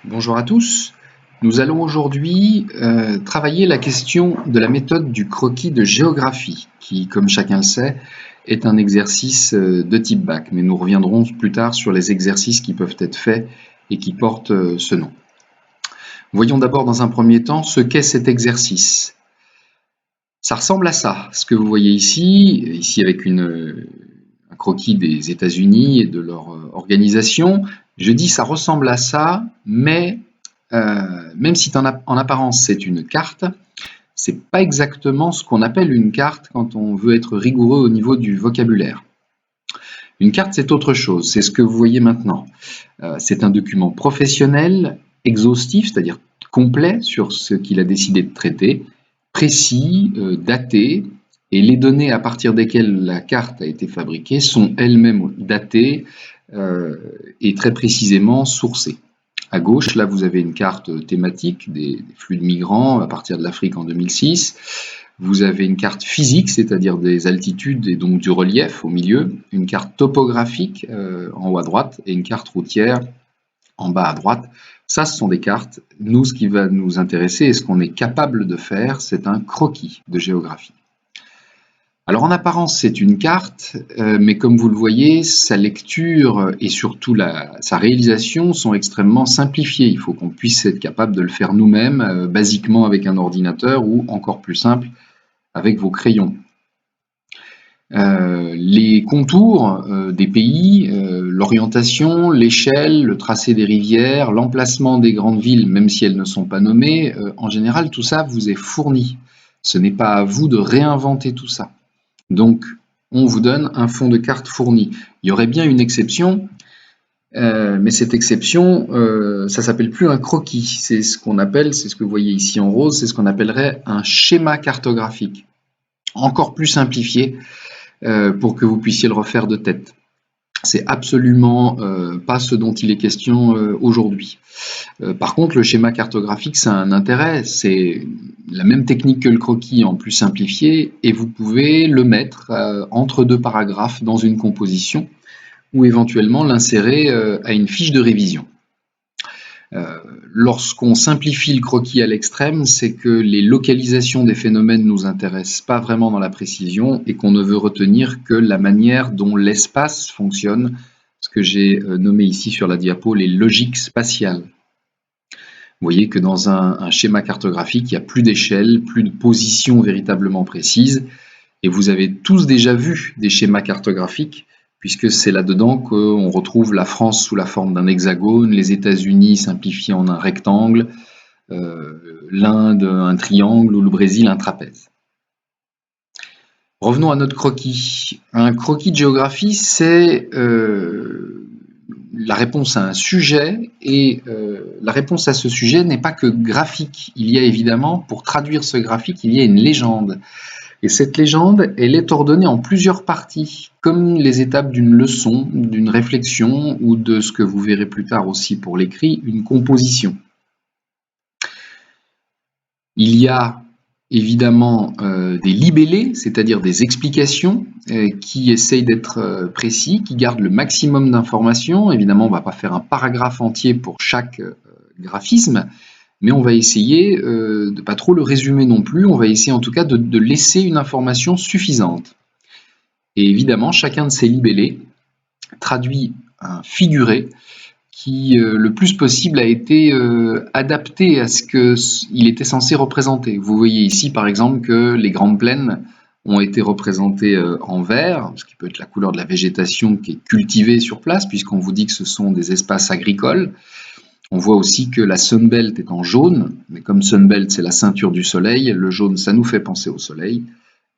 Bonjour à tous. Nous allons aujourd'hui travailler la question de la méthode du croquis de géographie, qui, comme chacun le sait, est un exercice de type bac, mais nous reviendrons plus tard sur les exercices qui peuvent être faits et qui portent ce nom. Voyons d'abord dans un premier temps ce qu'est cet exercice. Ça ressemble à ça, ce que vous voyez ici avec un croquis des États-Unis et de leur organisation. Je dis ça ressemble à ça, mais même si en apparence c'est une carte, c'est pas exactement ce qu'on appelle une carte quand on veut être rigoureux au niveau du vocabulaire. Une carte, c'est autre chose, c'est ce que vous voyez maintenant. C'est un document professionnel, exhaustif, c'est-à-dire complet sur ce qu'il a décidé de traiter, précis, daté, et les données à partir desquelles la carte a été fabriquée sont elles-mêmes datées et très précisément sourcées. À gauche, là, vous avez une carte thématique des flux de migrants à partir de l'Afrique en 2006. Vous avez une carte physique, c'est-à-dire des altitudes et donc du relief au milieu, une carte topographique en haut à droite et une carte routière en bas à droite. Ça, ce sont des cartes. Nous, ce qui va nous intéresser et ce qu'on est capable de faire, c'est un croquis de géographie. Alors en apparence, c'est une carte, mais comme vous le voyez, sa lecture et surtout sa réalisation sont extrêmement simplifiées. Il faut qu'on puisse être capable de le faire nous-mêmes, basiquement avec un ordinateur ou encore plus simple, avec vos crayons. Les contours des pays, l'orientation, l'échelle, le tracé des rivières, l'emplacement des grandes villes, même si elles ne sont pas nommées, en général, tout ça vous est fourni. Ce n'est pas à vous de réinventer tout ça. Donc, on vous donne un fond de carte fourni. Il y aurait bien une exception, mais cette exception, ça s'appelle plus un croquis. C'est ce qu'on appelle, c'est ce que vous voyez ici en rose, c'est ce qu'on appellerait un schéma cartographique. Encore plus simplifié pour que vous puissiez le refaire de tête. C'est absolument pas ce dont il est question aujourd'hui. Par contre, le schéma cartographique, ça a un intérêt. C'est la même technique que le croquis en plus simplifié et vous pouvez le mettre entre deux paragraphes dans une composition ou éventuellement l'insérer à une fiche de révision. Lorsqu'on simplifie le croquis à l'extrême, c'est que les localisations des phénomènes ne nous intéressent pas vraiment dans la précision et qu'on ne veut retenir que la manière dont l'espace fonctionne, ce que j'ai nommé ici sur la diapo les logiques spatiales. Vous voyez que dans un schéma cartographique, il n'y a plus d'échelle, plus de position véritablement précise, et vous avez tous déjà vu des schémas cartographiques puisque c'est là-dedans qu'on retrouve la France sous la forme d'un hexagone, les États-Unis simplifiés en un rectangle, l'Inde un triangle ou le Brésil un trapèze. Revenons à notre croquis. Un croquis de géographie, c'est la réponse à un sujet, et la réponse à ce sujet n'est pas que graphique. Il y a évidemment, pour traduire ce graphique, il y a une légende. Et cette légende, elle est ordonnée en plusieurs parties, comme les étapes d'une leçon, d'une réflexion ou de ce que vous verrez plus tard aussi pour l'écrit, une composition. Il y a évidemment des libellés, c'est-à-dire des explications qui essayent d'être précis, qui gardent le maximum d'informations. Évidemment, on ne va pas faire un paragraphe entier pour chaque graphisme, mais on va essayer de ne pas trop le résumer non plus, on va essayer en tout cas de laisser une information suffisante. Et évidemment, chacun de ces libellés traduit un figuré qui, le plus possible, a été adapté à ce qu'il était censé représenter. Vous voyez ici, par exemple, que les grandes plaines ont été représentées en vert, ce qui peut être la couleur de la végétation qui est cultivée sur place, puisqu'on vous dit que ce sont des espaces agricoles. On voit aussi que la Sunbelt est en jaune, mais comme Sunbelt c'est la ceinture du soleil, le jaune ça nous fait penser au soleil,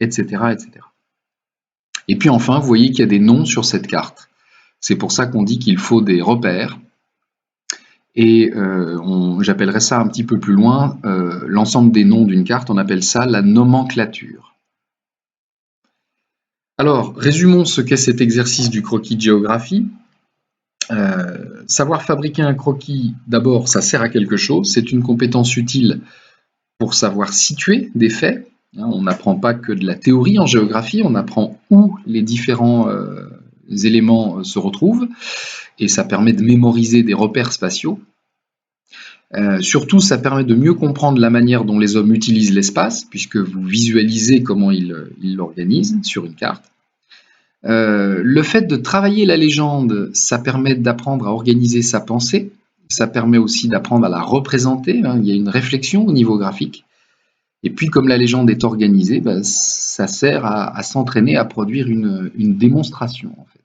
etc., etc. Et puis enfin, vous voyez qu'il y a des noms sur cette carte. C'est pour ça qu'on dit qu'il faut des repères. Et j'appellerais ça un petit peu plus loin, l'ensemble des noms d'une carte, on appelle ça la nomenclature. Alors, résumons ce qu'est cet exercice du croquis de géographie. Savoir fabriquer un croquis, d'abord, ça sert à quelque chose, c'est une compétence utile pour savoir situer des faits. On n'apprend pas que de la théorie en géographie, on apprend où les différents éléments se retrouvent, et ça permet de mémoriser des repères spatiaux. Surtout, ça permet de mieux comprendre la manière dont les hommes utilisent l'espace, puisque vous visualisez comment ils l'organisent sur une carte. Le fait de travailler la légende, ça permet d'apprendre à organiser sa pensée, ça permet aussi d'apprendre à la représenter, hein, il y a une réflexion au niveau graphique. Et puis, comme la légende est organisée, ça sert à s'entraîner à produire une démonstration, en fait.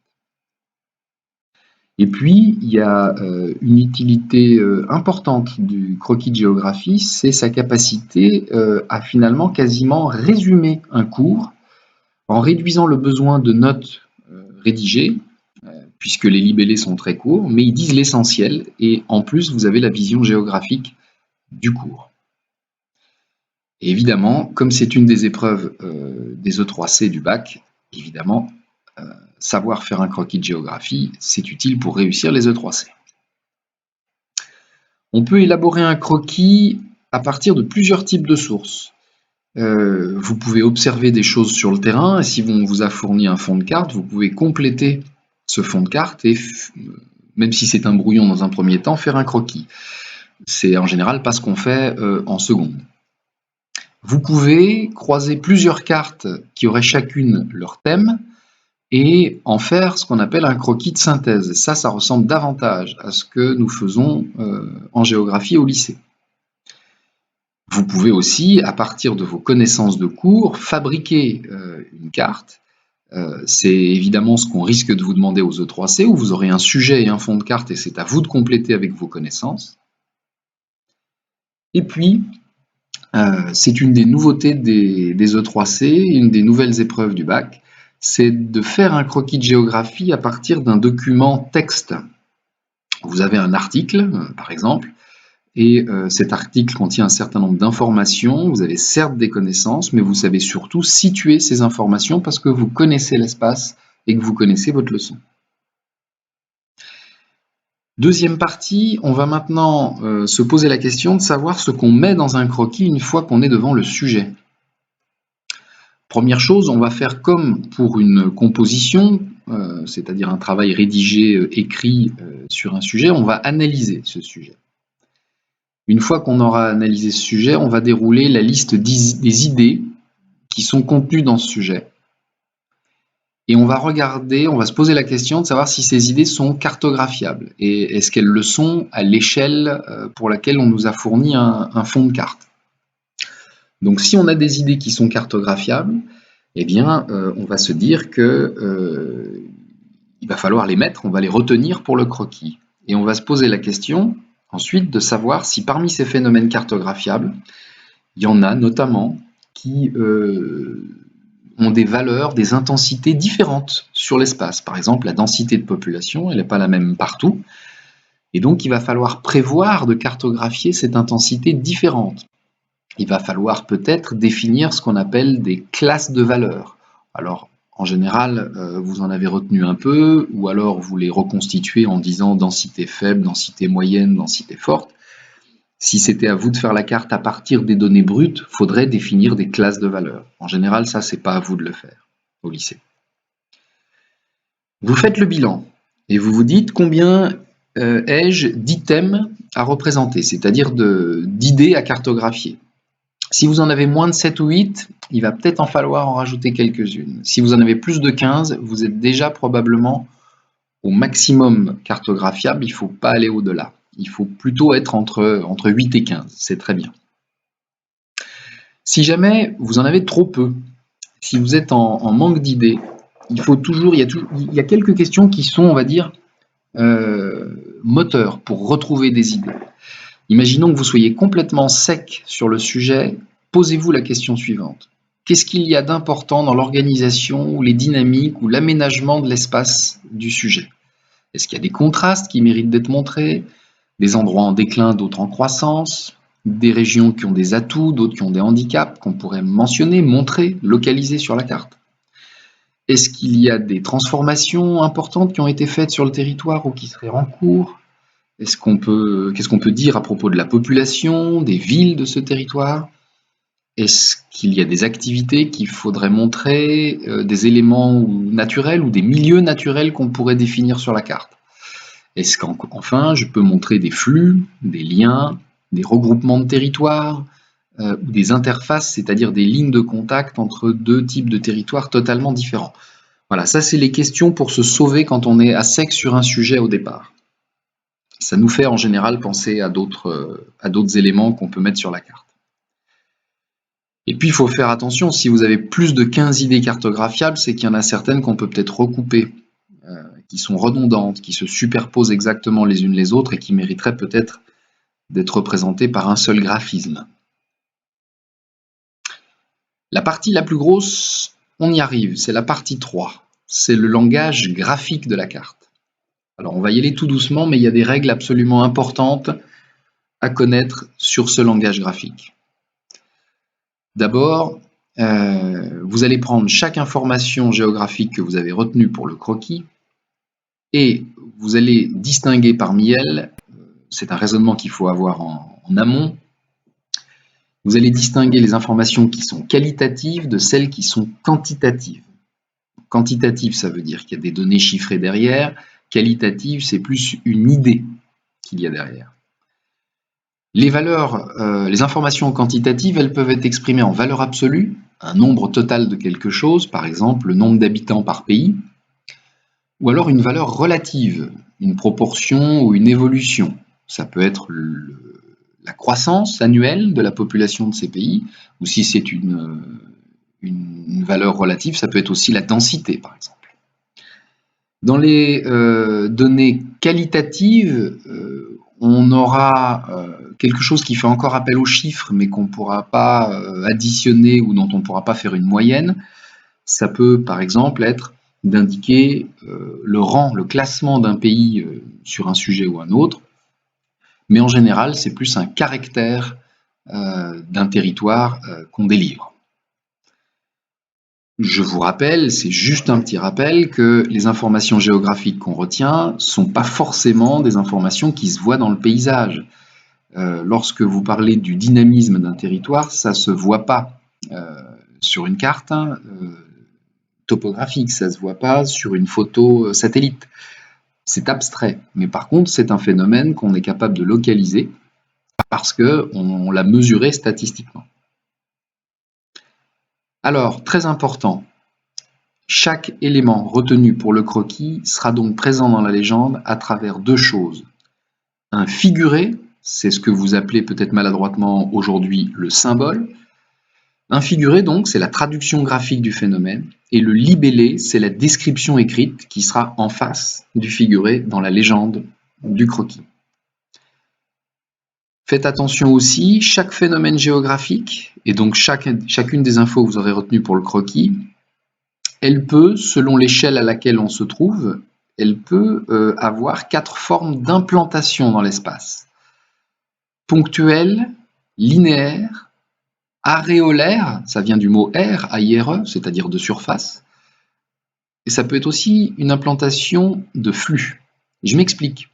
Et puis, il y a une utilité importante du croquis de géographie, c'est sa capacité à finalement quasiment résumer un cours en réduisant le besoin de notes rédigées, puisque les libellés sont très courts, mais ils disent l'essentiel, et en plus, vous avez la vision géographique du cours. Et évidemment, comme c'est une des épreuves des E3C du bac, évidemment, savoir faire un croquis de géographie, c'est utile pour réussir les E3C. On peut élaborer un croquis à partir de plusieurs types de sources. Vous pouvez observer des choses sur le terrain, et si on vous a fourni un fond de carte, vous pouvez compléter ce fond de carte et, même si c'est un brouillon dans un premier temps, faire un croquis. C'est en général pas ce qu'on fait en seconde. Vous pouvez croiser plusieurs cartes qui auraient chacune leur thème et en faire ce qu'on appelle un croquis de synthèse. Ça ressemble davantage à ce que nous faisons en géographie au lycée. Vous pouvez aussi, à partir de vos connaissances de cours, fabriquer une carte. C'est évidemment ce qu'on risque de vous demander aux E3C, où vous aurez un sujet et un fond de carte et c'est à vous de compléter avec vos connaissances. Et puis, c'est une des nouveautés des E3C, une des nouvelles épreuves du bac, c'est de faire un croquis de géographie à partir d'un document texte. Vous avez un article, par exemple, et cet article contient un certain nombre d'informations. Vous avez certes des connaissances, mais vous savez surtout situer ces informations parce que vous connaissez l'espace et que vous connaissez votre leçon. Deuxième partie, on va maintenant se poser la question de savoir ce qu'on met dans un croquis une fois qu'on est devant le sujet. Première chose, on va faire comme pour une composition, c'est-à-dire un travail rédigé, écrit sur un sujet, on va analyser ce sujet. Une fois qu'on aura analysé ce sujet, on va dérouler la liste des idées qui sont contenues dans ce sujet. Et on va regarder, on va se poser la question de savoir si ces idées sont cartographiables. Et est-ce qu'elles le sont à l'échelle pour laquelle on nous a fourni un fond de carte. Donc si on a des idées qui sont cartographiables, eh bien on va se dire que il va falloir les mettre, on va les retenir pour le croquis. Et on va se poser la question ensuite de savoir si parmi ces phénomènes cartographiables, il y en a notamment qui ont des valeurs, des intensités différentes sur l'espace. Par exemple, la densité de population, elle n'est pas la même partout. Et donc, il va falloir prévoir de cartographier cette intensité différente. Il va falloir peut-être définir ce qu'on appelle des classes de valeurs. Alors, en général, vous en avez retenu un peu, ou alors vous les reconstituez en disant densité faible, densité moyenne, densité forte. Si c'était à vous de faire la carte à partir des données brutes, il faudrait définir des classes de valeurs. En général, ça, c'est pas à vous de le faire au lycée. Vous faites le bilan et vous vous dites combien ai-je d'items à représenter, c'est-à-dire d'idées à cartographier. Si vous en avez moins de 7 ou 8, il va peut-être en falloir en rajouter quelques-unes. Si vous en avez plus de 15, vous êtes déjà probablement au maximum cartographiable, il ne faut pas aller au-delà. Il faut plutôt être entre 8 et 15, c'est très bien. Si jamais vous en avez trop peu, si vous êtes en manque d'idées, il y a quelques questions qui sont, on va dire, moteurs pour retrouver des idées. Imaginons que vous soyez complètement sec sur le sujet, posez-vous la question suivante. Qu'est-ce qu'il y a d'important dans l'organisation ou les dynamiques ou l'aménagement de l'espace du sujet? Est-ce qu'il y a des contrastes qui méritent d'être montrés, des endroits en déclin, d'autres en croissance, des régions qui ont des atouts, d'autres qui ont des handicaps qu'on pourrait mentionner, montrer, localiser sur la carte? Est-ce qu'il y a des transformations importantes qui ont été faites sur le territoire ou qui seraient en cours? Qu'est-ce qu'on peut dire à propos de la population, des villes de ce territoire? Est-ce qu'il y a des activités qu'il faudrait montrer, des éléments naturels ou des milieux naturels qu'on pourrait définir sur la carte? Est-ce qu'enfin, je peux montrer des flux, des liens, des regroupements de territoires, ou des interfaces, c'est-à-dire des lignes de contact entre deux types de territoires totalement différents. Voilà, ça c'est les questions pour se sauver quand on est à sec sur un sujet au départ. Ça nous fait en général penser à d'autres éléments qu'on peut mettre sur la carte. Et puis il faut faire attention, si vous avez plus de 15 idées cartographiables, c'est qu'il y en a certaines qu'on peut peut-être recouper, qui sont redondantes, qui se superposent exactement les unes les autres et qui mériteraient peut-être d'être représentées par un seul graphisme. La partie la plus grosse, on y arrive, c'est la partie 3. C'est le langage graphique de la carte. Alors on va y aller tout doucement, mais il y a des règles absolument importantes à connaître sur ce langage graphique. D'abord, vous allez prendre chaque information géographique que vous avez retenue pour le croquis et vous allez distinguer parmi elles, c'est un raisonnement qu'il faut avoir en amont, vous allez distinguer les informations qui sont qualitatives de celles qui sont quantitatives. Quantitative, ça veut dire qu'il y a des données chiffrées derrière. Qualitative, c'est plus une idée qu'il y a derrière. Les informations quantitatives, elles peuvent être exprimées en valeur absolue, un nombre total de quelque chose, par exemple le nombre d'habitants par pays, ou alors une valeur relative, une proportion ou une évolution. Ça peut être la croissance annuelle de la population de ces pays, ou si c'est une valeur relative, ça peut être aussi la densité, par exemple. Dans les données qualitatives, on aura quelque chose qui fait encore appel aux chiffres, mais qu'on ne pourra pas additionner ou dont on ne pourra pas faire une moyenne. Ça peut, par exemple, être d'indiquer le rang, le classement d'un pays sur un sujet ou un autre. Mais en général, c'est plus un caractère d'un territoire qu'on délivre. Je vous rappelle, c'est juste un petit rappel, que les informations géographiques qu'on retient ne sont pas forcément des informations qui se voient dans le paysage. Lorsque vous parlez du dynamisme d'un territoire, ça ne se voit pas sur une carte topographique, ça ne se voit pas sur une photo satellite. C'est abstrait, mais par contre, c'est un phénomène qu'on est capable de localiser parce qu'on l'a mesuré statistiquement. Alors, très important, chaque élément retenu pour le croquis sera donc présent dans la légende à travers deux choses. Un figuré, c'est ce que vous appelez peut-être maladroitement aujourd'hui le symbole. Un figuré, donc, c'est la traduction graphique du phénomène, et le libellé, c'est la description écrite qui sera en face du figuré dans la légende du croquis. Faites attention aussi, chaque phénomène géographique, et donc chacune des infos que vous aurez retenues pour le croquis, elle peut, selon l'échelle à laquelle on se trouve, elle peut avoir 4 formes d'implantation dans l'espace. Ponctuelle, linéaire, aréolaire, ça vient du mot air, A-I-R-E, c'est-à-dire de surface, et ça peut être aussi une implantation de flux. Je m'explique.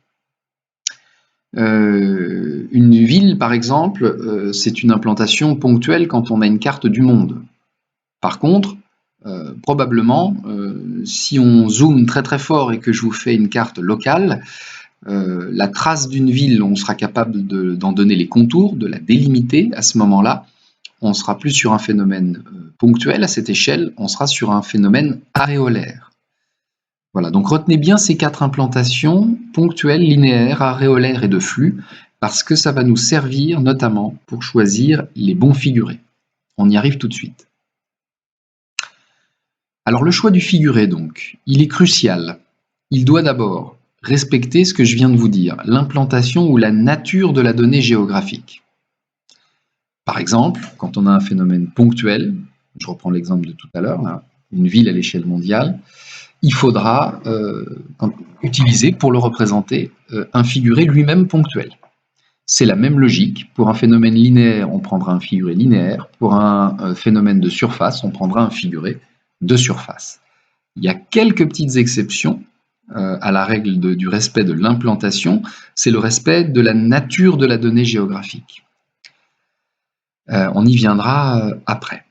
Une ville, par exemple, c'est une implantation ponctuelle quand on a une carte du monde. Par contre, probablement, si on zoome très très fort et que je vous fais une carte locale, la trace d'une ville, on sera capable d'en donner les contours, de la délimiter à ce moment-là. On sera plus sur un phénomène ponctuel à cette échelle, on sera sur un phénomène aréolaire. Voilà, donc retenez bien ces 4 implantations, ponctuelles, linéaires, aréolaires et de flux, parce que ça va nous servir notamment pour choisir les bons figurés. On y arrive tout de suite. Alors le choix du figuré, donc, il est crucial. Il doit d'abord respecter ce que je viens de vous dire, l'implantation ou la nature de la donnée géographique. Par exemple, quand on a un phénomène ponctuel, je reprends l'exemple de tout à l'heure, une ville à l'échelle mondiale, il faudra utiliser pour le représenter un figuré lui-même ponctuel. C'est la même logique. Pour un phénomène linéaire, on prendra un figuré linéaire. Pour un phénomène de surface, on prendra un figuré de surface. Il y a quelques petites exceptions à la règle du respect de l'implantation. C'est le respect de la nature de la donnée géographique. On y viendra après.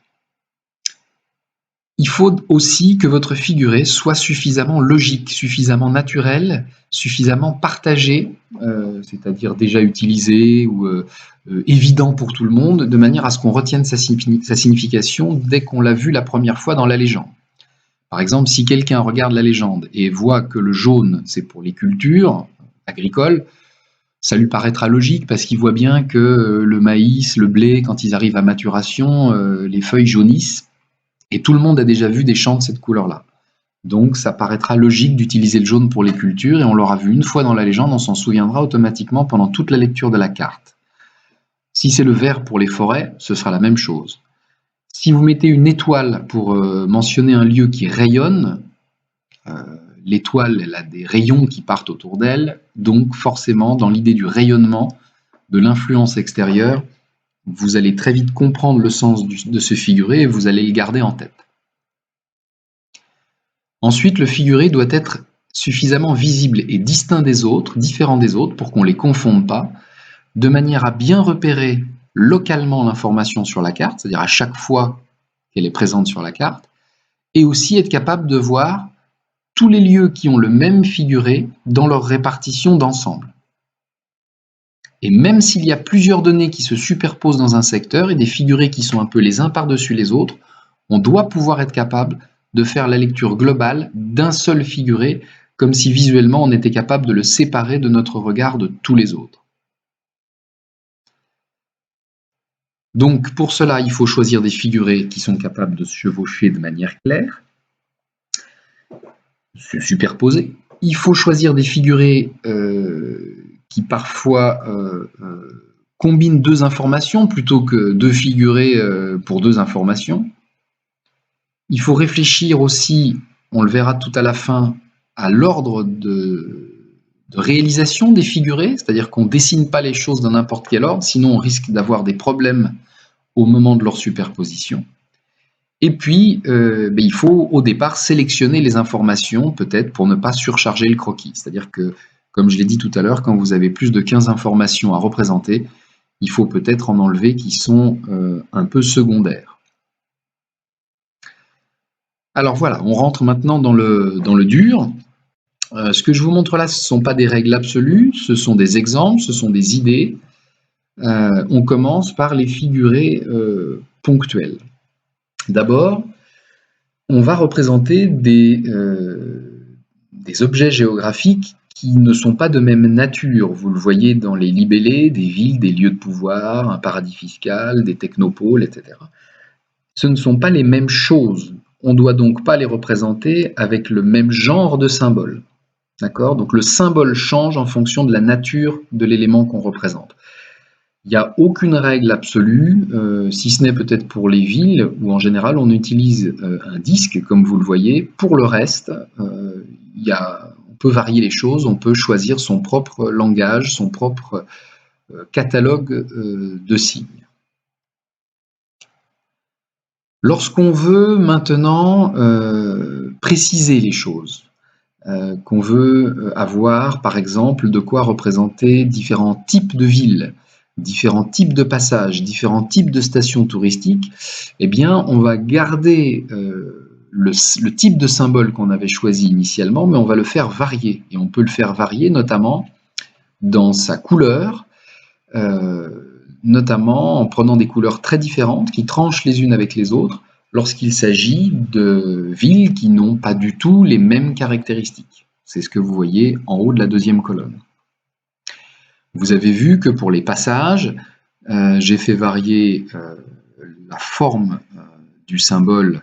Il faut aussi que votre figuré soit suffisamment logique, suffisamment naturel, suffisamment partagé, c'est-à-dire déjà utilisé ou évident pour tout le monde, de manière à ce qu'on retienne sa signification dès qu'on l'a vu la première fois dans la légende. Par exemple, si quelqu'un regarde la légende et voit que le jaune, c'est pour les cultures agricoles, ça lui paraîtra logique parce qu'il voit bien que le maïs, le blé, quand ils arrivent à maturation, les feuilles jaunissent. Et tout le monde a déjà vu des champs de cette couleur-là. Donc ça paraîtra logique d'utiliser le jaune pour les cultures, et on l'aura vu une fois dans la légende, on s'en souviendra automatiquement pendant toute la lecture de la carte. Si c'est le vert pour les forêts, ce sera la même chose. Si vous mettez une étoile pour mentionner un lieu qui rayonne, l'étoile elle a des rayons qui partent autour d'elle, donc forcément dans l'idée du rayonnement, de l'influence extérieure, vous allez très vite comprendre le sens de ce figuré et vous allez le garder en tête. Ensuite, le figuré doit être suffisamment visible et distinct des autres, différent des autres, pour qu'on ne les confonde pas, de manière à bien repérer localement l'information sur la carte, c'est-à-dire à chaque fois qu'elle est présente sur la carte, et aussi être capable de voir tous les lieux qui ont le même figuré dans leur répartition d'ensemble. Et même s'il y a plusieurs données qui se superposent dans un secteur et des figurés qui sont un peu les uns par-dessus les autres, on doit pouvoir être capable de faire la lecture globale d'un seul figuré, comme si visuellement on était capable de le séparer de notre regard de tous les autres. Donc pour cela, il faut choisir des figurés qui sont capables de se chevaucher de manière claire, se superposer. Il faut choisir des figurés qui parfois combinent deux informations plutôt que deux figurés pour deux informations. Il faut réfléchir aussi, on le verra tout à la fin, à l'ordre de réalisation des figurés, c'est-à-dire qu'on ne dessine pas les choses dans n'importe quel ordre, sinon on risque d'avoir des problèmes au moment de leur superposition. Et puis, il faut au départ sélectionner les informations, peut-être pour ne pas surcharger le croquis. C'est-à-dire que, comme je l'ai dit tout à l'heure, quand vous avez plus de 15 informations à représenter, il faut peut-être en enlever qui sont un peu secondaires. Alors voilà, on rentre maintenant dans le dur. Ce que je vous montre là, ce ne sont pas des règles absolues, ce sont des exemples, ce sont des idées. On commence par les figurés ponctuels. D'abord, on va représenter des objets géographiques qui ne sont pas de même nature. Vous le voyez dans les libellés, des villes, des lieux de pouvoir, un paradis fiscal, des technopoles, etc. Ce ne sont pas les mêmes choses. On ne doit donc pas les représenter avec le même genre de symbole. D'accord ? Donc le symbole change en fonction de la nature de l'élément qu'on représente. Il n'y a aucune règle absolue, si ce n'est peut-être pour les villes, où en général on utilise un disque, comme vous le voyez. Pour le reste, on peut varier les choses, on peut choisir son propre langage, son propre catalogue de signes. Lorsqu'on veut maintenant préciser les choses, qu'on veut avoir par exemple de quoi représenter différents types de villes, différents types de passages, différents types de stations touristiques, eh bien on va garder le type de symbole qu'on avait choisi initialement, mais on va le faire varier. Et on peut le faire varier notamment dans sa couleur, notamment en prenant des couleurs très différentes qui tranchent les unes avec les autres lorsqu'il s'agit de villes qui n'ont pas du tout les mêmes caractéristiques. C'est ce que vous voyez en haut de la deuxième colonne. Vous avez vu que pour les passages, j'ai fait varier la forme du symbole,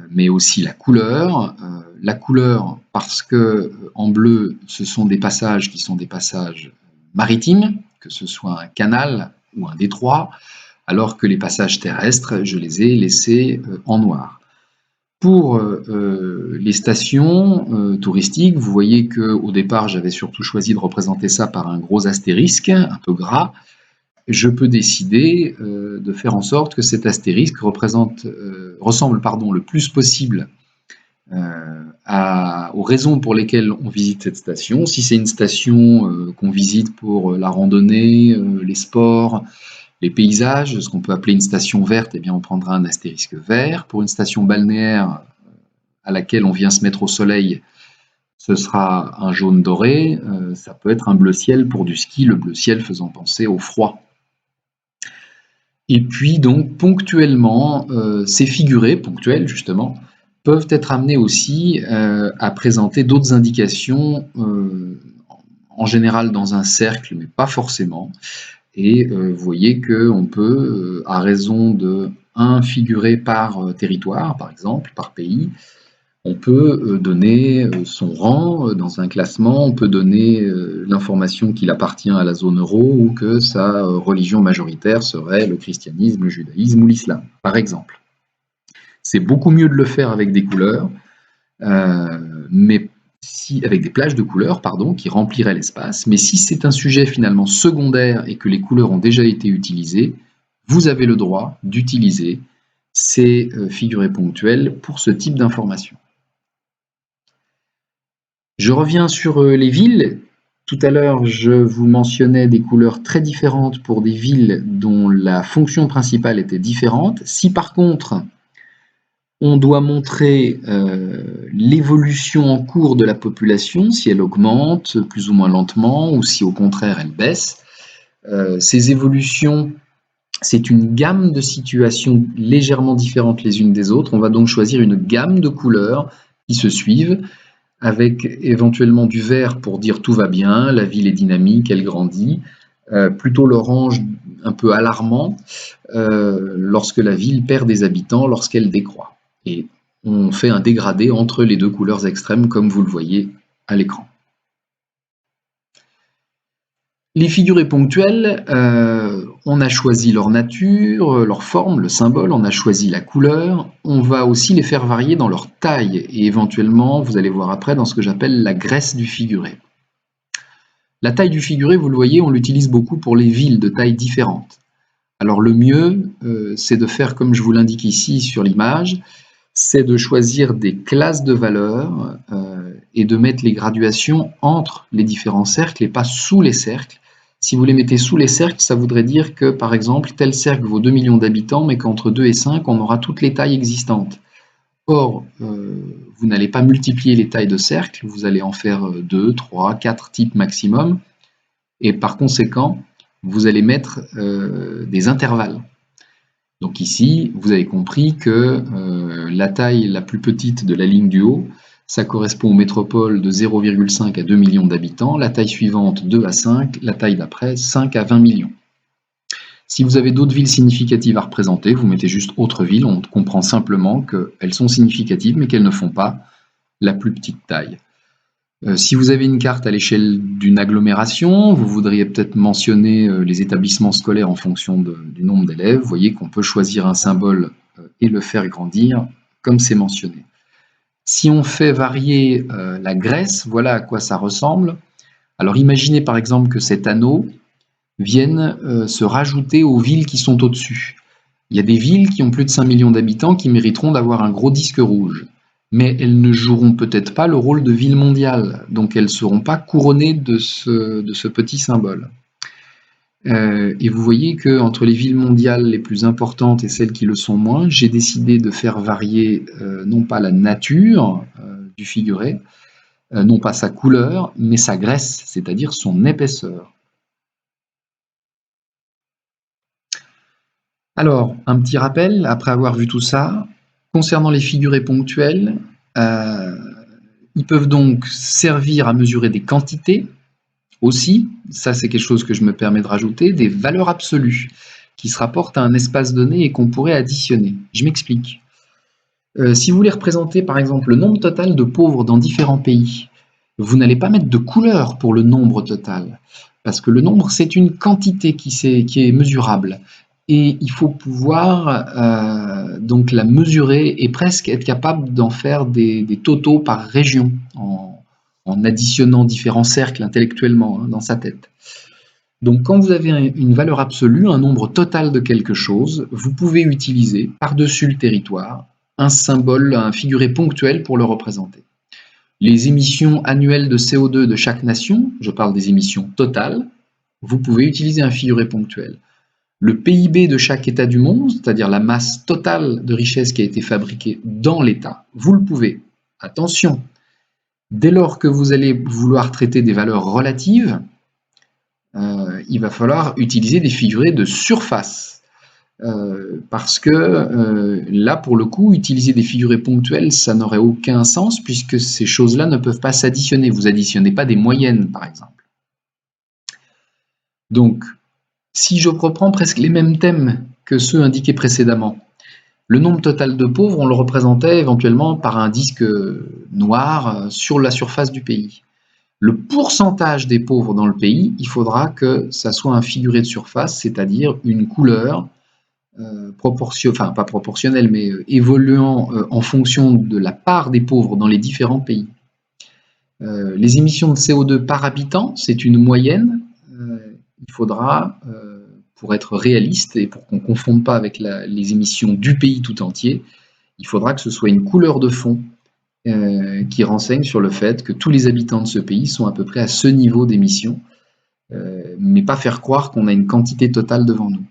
mais aussi la couleur. La couleur parce que en bleu, ce sont des passages qui sont des passages maritimes, que ce soit un canal ou un détroit, alors que les passages terrestres, je les ai laissés en noir. Pour les stations touristiques, vous voyez qu'au départ, j'avais surtout choisi de représenter ça par un gros astérisque, un peu gras. Je peux décider de faire en sorte que cet astérisque ressemble le plus possible aux raisons pour lesquelles on visite cette station. Si c'est une station qu'on visite pour la randonnée, les sports, Les paysages, ce qu'on peut appeler une station verte, eh bien on prendra un astérisque vert. Pour une station balnéaire à laquelle on vient se mettre au soleil, ce sera un jaune doré. Ça peut être un bleu ciel pour du ski, le bleu ciel faisant penser au froid. Et puis donc ponctuellement, ces figurés ponctuels justement peuvent être amenés aussi à présenter d'autres indications, en général dans un cercle, mais pas forcément. Et vous voyez qu'on peut, à raison de un figuré par territoire, par exemple, par pays, on peut donner son rang dans un classement, on peut donner l'information qu'il appartient à la zone euro ou que sa religion majoritaire serait le christianisme, le judaïsme ou l'islam, par exemple. C'est beaucoup mieux de le faire avec des couleurs, mais avec des plages de couleurs, pardon, qui rempliraient l'espace. Mais si c'est un sujet finalement secondaire et que les couleurs ont déjà été utilisées, vous avez le droit d'utiliser ces figurés ponctuels pour ce type d'information. Je reviens sur les villes. Tout à l'heure, je vous mentionnais des couleurs très différentes pour des villes dont la fonction principale était différente. Si par contre, on doit montrer l'évolution en cours de la population, si elle augmente plus ou moins lentement, ou si au contraire elle baisse, ces évolutions, c'est une gamme de situations légèrement différentes les unes des autres. On va donc choisir une gamme de couleurs qui se suivent, avec éventuellement du vert pour dire tout va bien, la ville est dynamique, elle grandit, plutôt l'orange un peu alarmant lorsque la ville perd des habitants, lorsqu'elle décroît. Et on fait un dégradé entre les deux couleurs extrêmes comme vous le voyez à l'écran. Les figurés ponctuels, on a choisi leur nature, leur forme, le symbole, on a choisi la couleur, on va aussi les faire varier dans leur taille et éventuellement, vous allez voir après, dans ce que j'appelle la graisse du figuré. La taille du figuré, vous le voyez, on l'utilise beaucoup pour les villes de tailles différentes. Alors le mieux, c'est de faire comme je vous l'indique ici sur l'image, c'est de choisir des classes de valeurs et de mettre les graduations entre les différents cercles et pas sous les cercles. Si vous les mettez sous les cercles, ça voudrait dire que, par exemple, tel cercle vaut 2 millions d'habitants, mais qu'entre 2 et 5, on aura toutes les tailles existantes. Or, vous n'allez pas multiplier les tailles de cercles, vous allez en faire 2, 3, 4 types maximum, et par conséquent, vous allez mettre des intervalles. Donc ici, vous avez compris que la taille la plus petite de la ligne du haut, ça correspond aux métropoles de 0,5 à 2 millions d'habitants, la taille suivante 2 à 5, la taille d'après 5 à 20 millions. Si vous avez d'autres villes significatives à représenter, vous mettez juste autre ville, on comprend simplement qu'elles sont significatives mais qu'elles ne font pas la plus petite taille. Si vous avez une carte à l'échelle d'une agglomération, vous voudriez peut-être mentionner les établissements scolaires en fonction du nombre d'élèves. Vous voyez qu'on peut choisir un symbole et le faire grandir comme c'est mentionné. Si on fait varier la graisse, voilà à quoi ça ressemble. Alors imaginez par exemple que cet anneau vienne se rajouter aux villes qui sont au-dessus. Il y a des villes qui ont plus de 5 millions d'habitants qui mériteront d'avoir un gros disque rouge. Mais elles ne joueront peut-être pas le rôle de ville mondiale, donc elles ne seront pas couronnées de ce petit symbole. Et vous voyez qu'entre les villes mondiales les plus importantes et celles qui le sont moins, j'ai décidé de faire varier non pas la nature du figuré, non pas sa couleur, mais sa graisse, c'est-à-dire son épaisseur. Alors, un petit rappel, après avoir vu tout ça, concernant les figurés ponctuels, ils peuvent donc servir à mesurer des quantités aussi, ça c'est quelque chose que je me permets de rajouter, des valeurs absolues qui se rapportent à un espace donné et qu'on pourrait additionner. Je m'explique. Si vous voulez représenter par exemple le nombre total de pauvres dans différents pays, vous n'allez pas mettre de couleur pour le nombre total, parce que le nombre c'est une quantité qui est mesurable. Et il faut pouvoir donc la mesurer et presque être capable d'en faire des totaux par région, en additionnant différents cercles intellectuellement dans sa tête. Donc quand vous avez une valeur absolue, un nombre total de quelque chose, vous pouvez utiliser par-dessus le territoire un symbole, un figuré ponctuel pour le représenter. Les émissions annuelles de CO2 de chaque nation, je parle des émissions totales, vous pouvez utiliser un figuré ponctuel. le PIB de chaque État du monde, c'est-à-dire la masse totale de richesse qui a été fabriquée dans l'État. Vous le pouvez. Attention, dès lors que vous allez vouloir traiter des valeurs relatives, il va falloir utiliser des figurés de surface. Parce que là, pour le coup, utiliser des figurés ponctuels, ça n'aurait aucun sens puisque ces choses-là ne peuvent pas s'additionner. Vous additionnez pas des moyennes, par exemple. Donc, si je reprends presque les mêmes thèmes que ceux indiqués précédemment, le nombre total de pauvres, on le représentait éventuellement par un disque noir sur la surface du pays. Le pourcentage des pauvres dans le pays, il faudra que ça soit un figuré de surface, c'est-à-dire une couleur pas proportionnelle, mais évoluant en fonction de la part des pauvres dans les différents pays. Les émissions de CO2 par habitant, c'est une moyenne. Il faudra, pour être réaliste et pour qu'on ne confonde pas avec les émissions du pays tout entier, il faudra que ce soit une couleur de fond qui renseigne sur le fait que tous les habitants de ce pays sont à peu près à ce niveau d'émissions, mais pas faire croire qu'on a une quantité totale devant nous.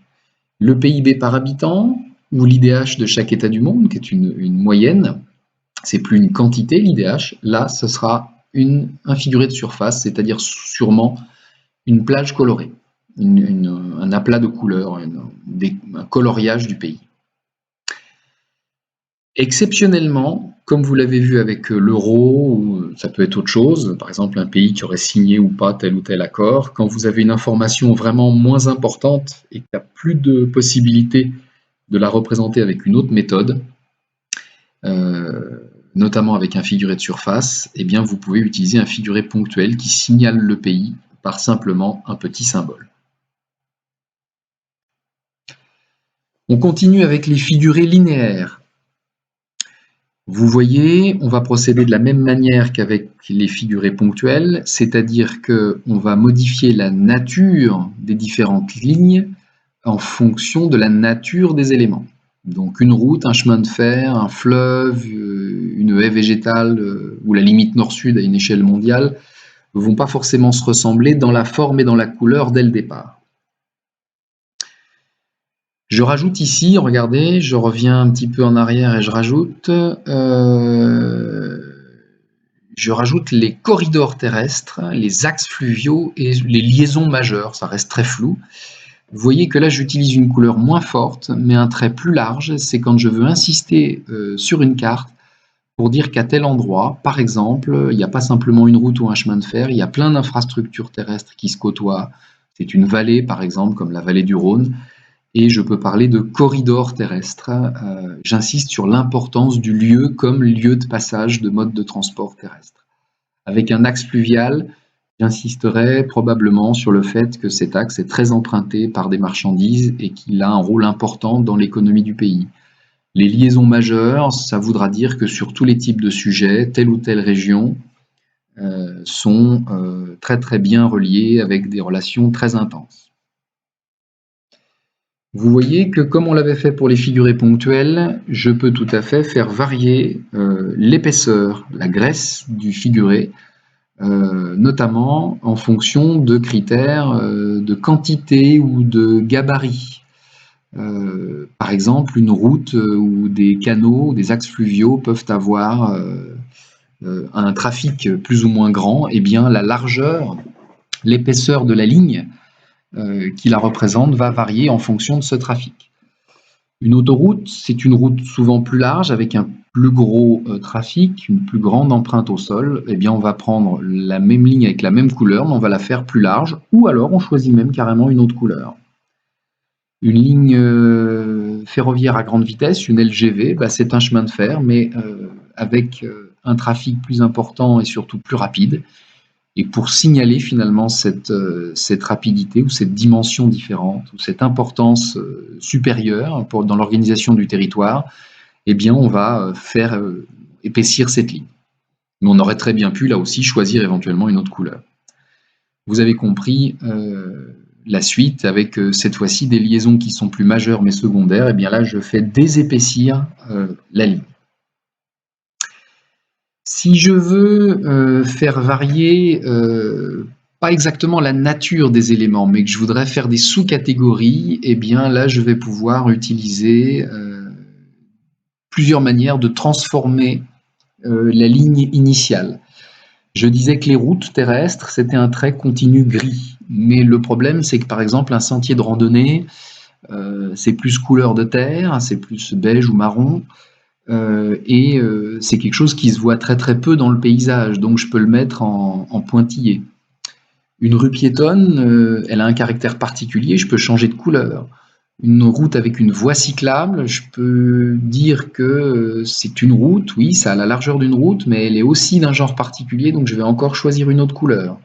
Le PIB par habitant, ou l'IDH de chaque État du monde, qui est une moyenne, c'est plus une quantité, l'IDH, là, ce sera un figuré de surface, c'est-à-dire sûrement une plage colorée, un aplat de couleurs, un coloriage du pays. Exceptionnellement, comme vous l'avez vu avec l'euro, ou ça peut être autre chose, par exemple un pays qui aurait signé ou pas tel ou tel accord, quand vous avez une information vraiment moins importante et qu'il n'y a plus de possibilité de la représenter avec une autre méthode, notamment avec un figuré de surface, eh bien vous pouvez utiliser un figuré ponctuel qui signale le pays par simplement un petit symbole. On continue avec les figurés linéaires. Vous voyez, on va procéder de la même manière qu'avec les figurés ponctuels, c'est-à-dire qu'on va modifier la nature des différentes lignes en fonction de la nature des éléments. Donc une route, un chemin de fer, un fleuve, une haie végétale ou la limite nord-sud à une échelle mondiale ne vont pas forcément se ressembler dans la forme et dans la couleur dès le départ. Je rajoute ici, regardez, je reviens un petit peu en arrière et je rajoute les corridors terrestres, les axes fluviaux et les liaisons majeures, ça reste très flou. Vous voyez que là j'utilise une couleur moins forte, mais un trait plus large, c'est quand je veux insister sur une carte pour dire qu'à tel endroit, par exemple, il n'y a pas simplement une route ou un chemin de fer, il y a plein d'infrastructures terrestres qui se côtoient. C'est une vallée, par exemple, comme la vallée du Rhône, et je peux parler de corridors terrestres. J'insiste sur l'importance du lieu comme lieu de passage de mode de transport terrestre. Avec un axe fluvial, j'insisterai probablement sur le fait que cet axe est très emprunté par des marchandises et qu'il a un rôle important dans l'économie du pays. Les liaisons majeures, ça voudra dire que sur tous les types de sujets, telle ou telle région sont très très bien reliées avec des relations très intenses. Vous voyez que comme on l'avait fait pour les figurés ponctuels, je peux tout à fait faire varier l'épaisseur, la graisse du figuré, notamment en fonction de critères de quantité ou de gabarit. Par exemple, une route ou des canaux, des axes fluviaux peuvent avoir un trafic plus ou moins grand, et bien la largeur, l'épaisseur de la ligne qui la représente va varier en fonction de ce trafic. Une autoroute, c'est une route souvent plus large avec un plus gros trafic, une plus grande empreinte au sol. Eh bien, on va prendre la même ligne avec la même couleur, mais on va la faire plus large, ou alors on choisit même carrément une autre couleur. Une ligne ferroviaire à grande vitesse, une LGV, c'est un chemin de fer, mais avec un trafic plus important et surtout plus rapide. Et pour signaler finalement cette rapidité ou cette dimension différente ou cette importance supérieure dans l'organisation du territoire, eh bien on va faire épaissir cette ligne. Mais on aurait très bien pu là aussi choisir éventuellement une autre couleur. Vous avez compris la suite avec cette fois-ci des liaisons qui sont plus majeures mais secondaires. Et bien là je fais désépaissir la ligne. Si je veux faire varier pas exactement la nature des éléments, mais que je voudrais faire des sous-catégories, eh bien là, je vais pouvoir utiliser plusieurs manières de transformer la ligne initiale. Je disais que les routes terrestres, c'était un trait continu gris. Mais le problème, c'est que par exemple, un sentier de randonnée, c'est plus couleur de terre, c'est plus beige ou marron, c'est quelque chose qui se voit très très peu dans le paysage, donc je peux le mettre en pointillé. Une rue piétonne, elle a un caractère particulier, je peux changer de couleur. Une route avec une voie cyclable, je peux dire que c'est une route, oui, ça a la largeur d'une route, mais elle est aussi d'un genre particulier, donc je vais encore choisir une autre couleur.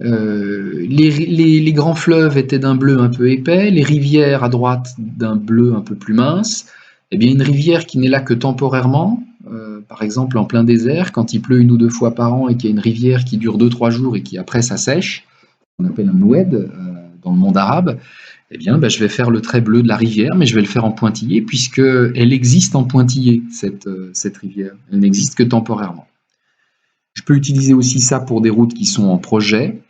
Les grands fleuves étaient d'un bleu un peu épais, les rivières à droite d'un bleu un peu plus mince. Eh bien, une rivière qui n'est là que temporairement, par exemple en plein désert, quand il pleut 1 ou 2 fois par an et qu'il y a une rivière qui dure 2-3 jours et qui après ça sèche, on appelle un oued dans le monde arabe, eh bien, je vais faire le trait bleu de la rivière, mais je vais le faire en pointillé, puisqu'elle existe en pointillé, cette rivière. Elle n'existe que temporairement. Je peux utiliser aussi ça pour des routes qui sont en projet,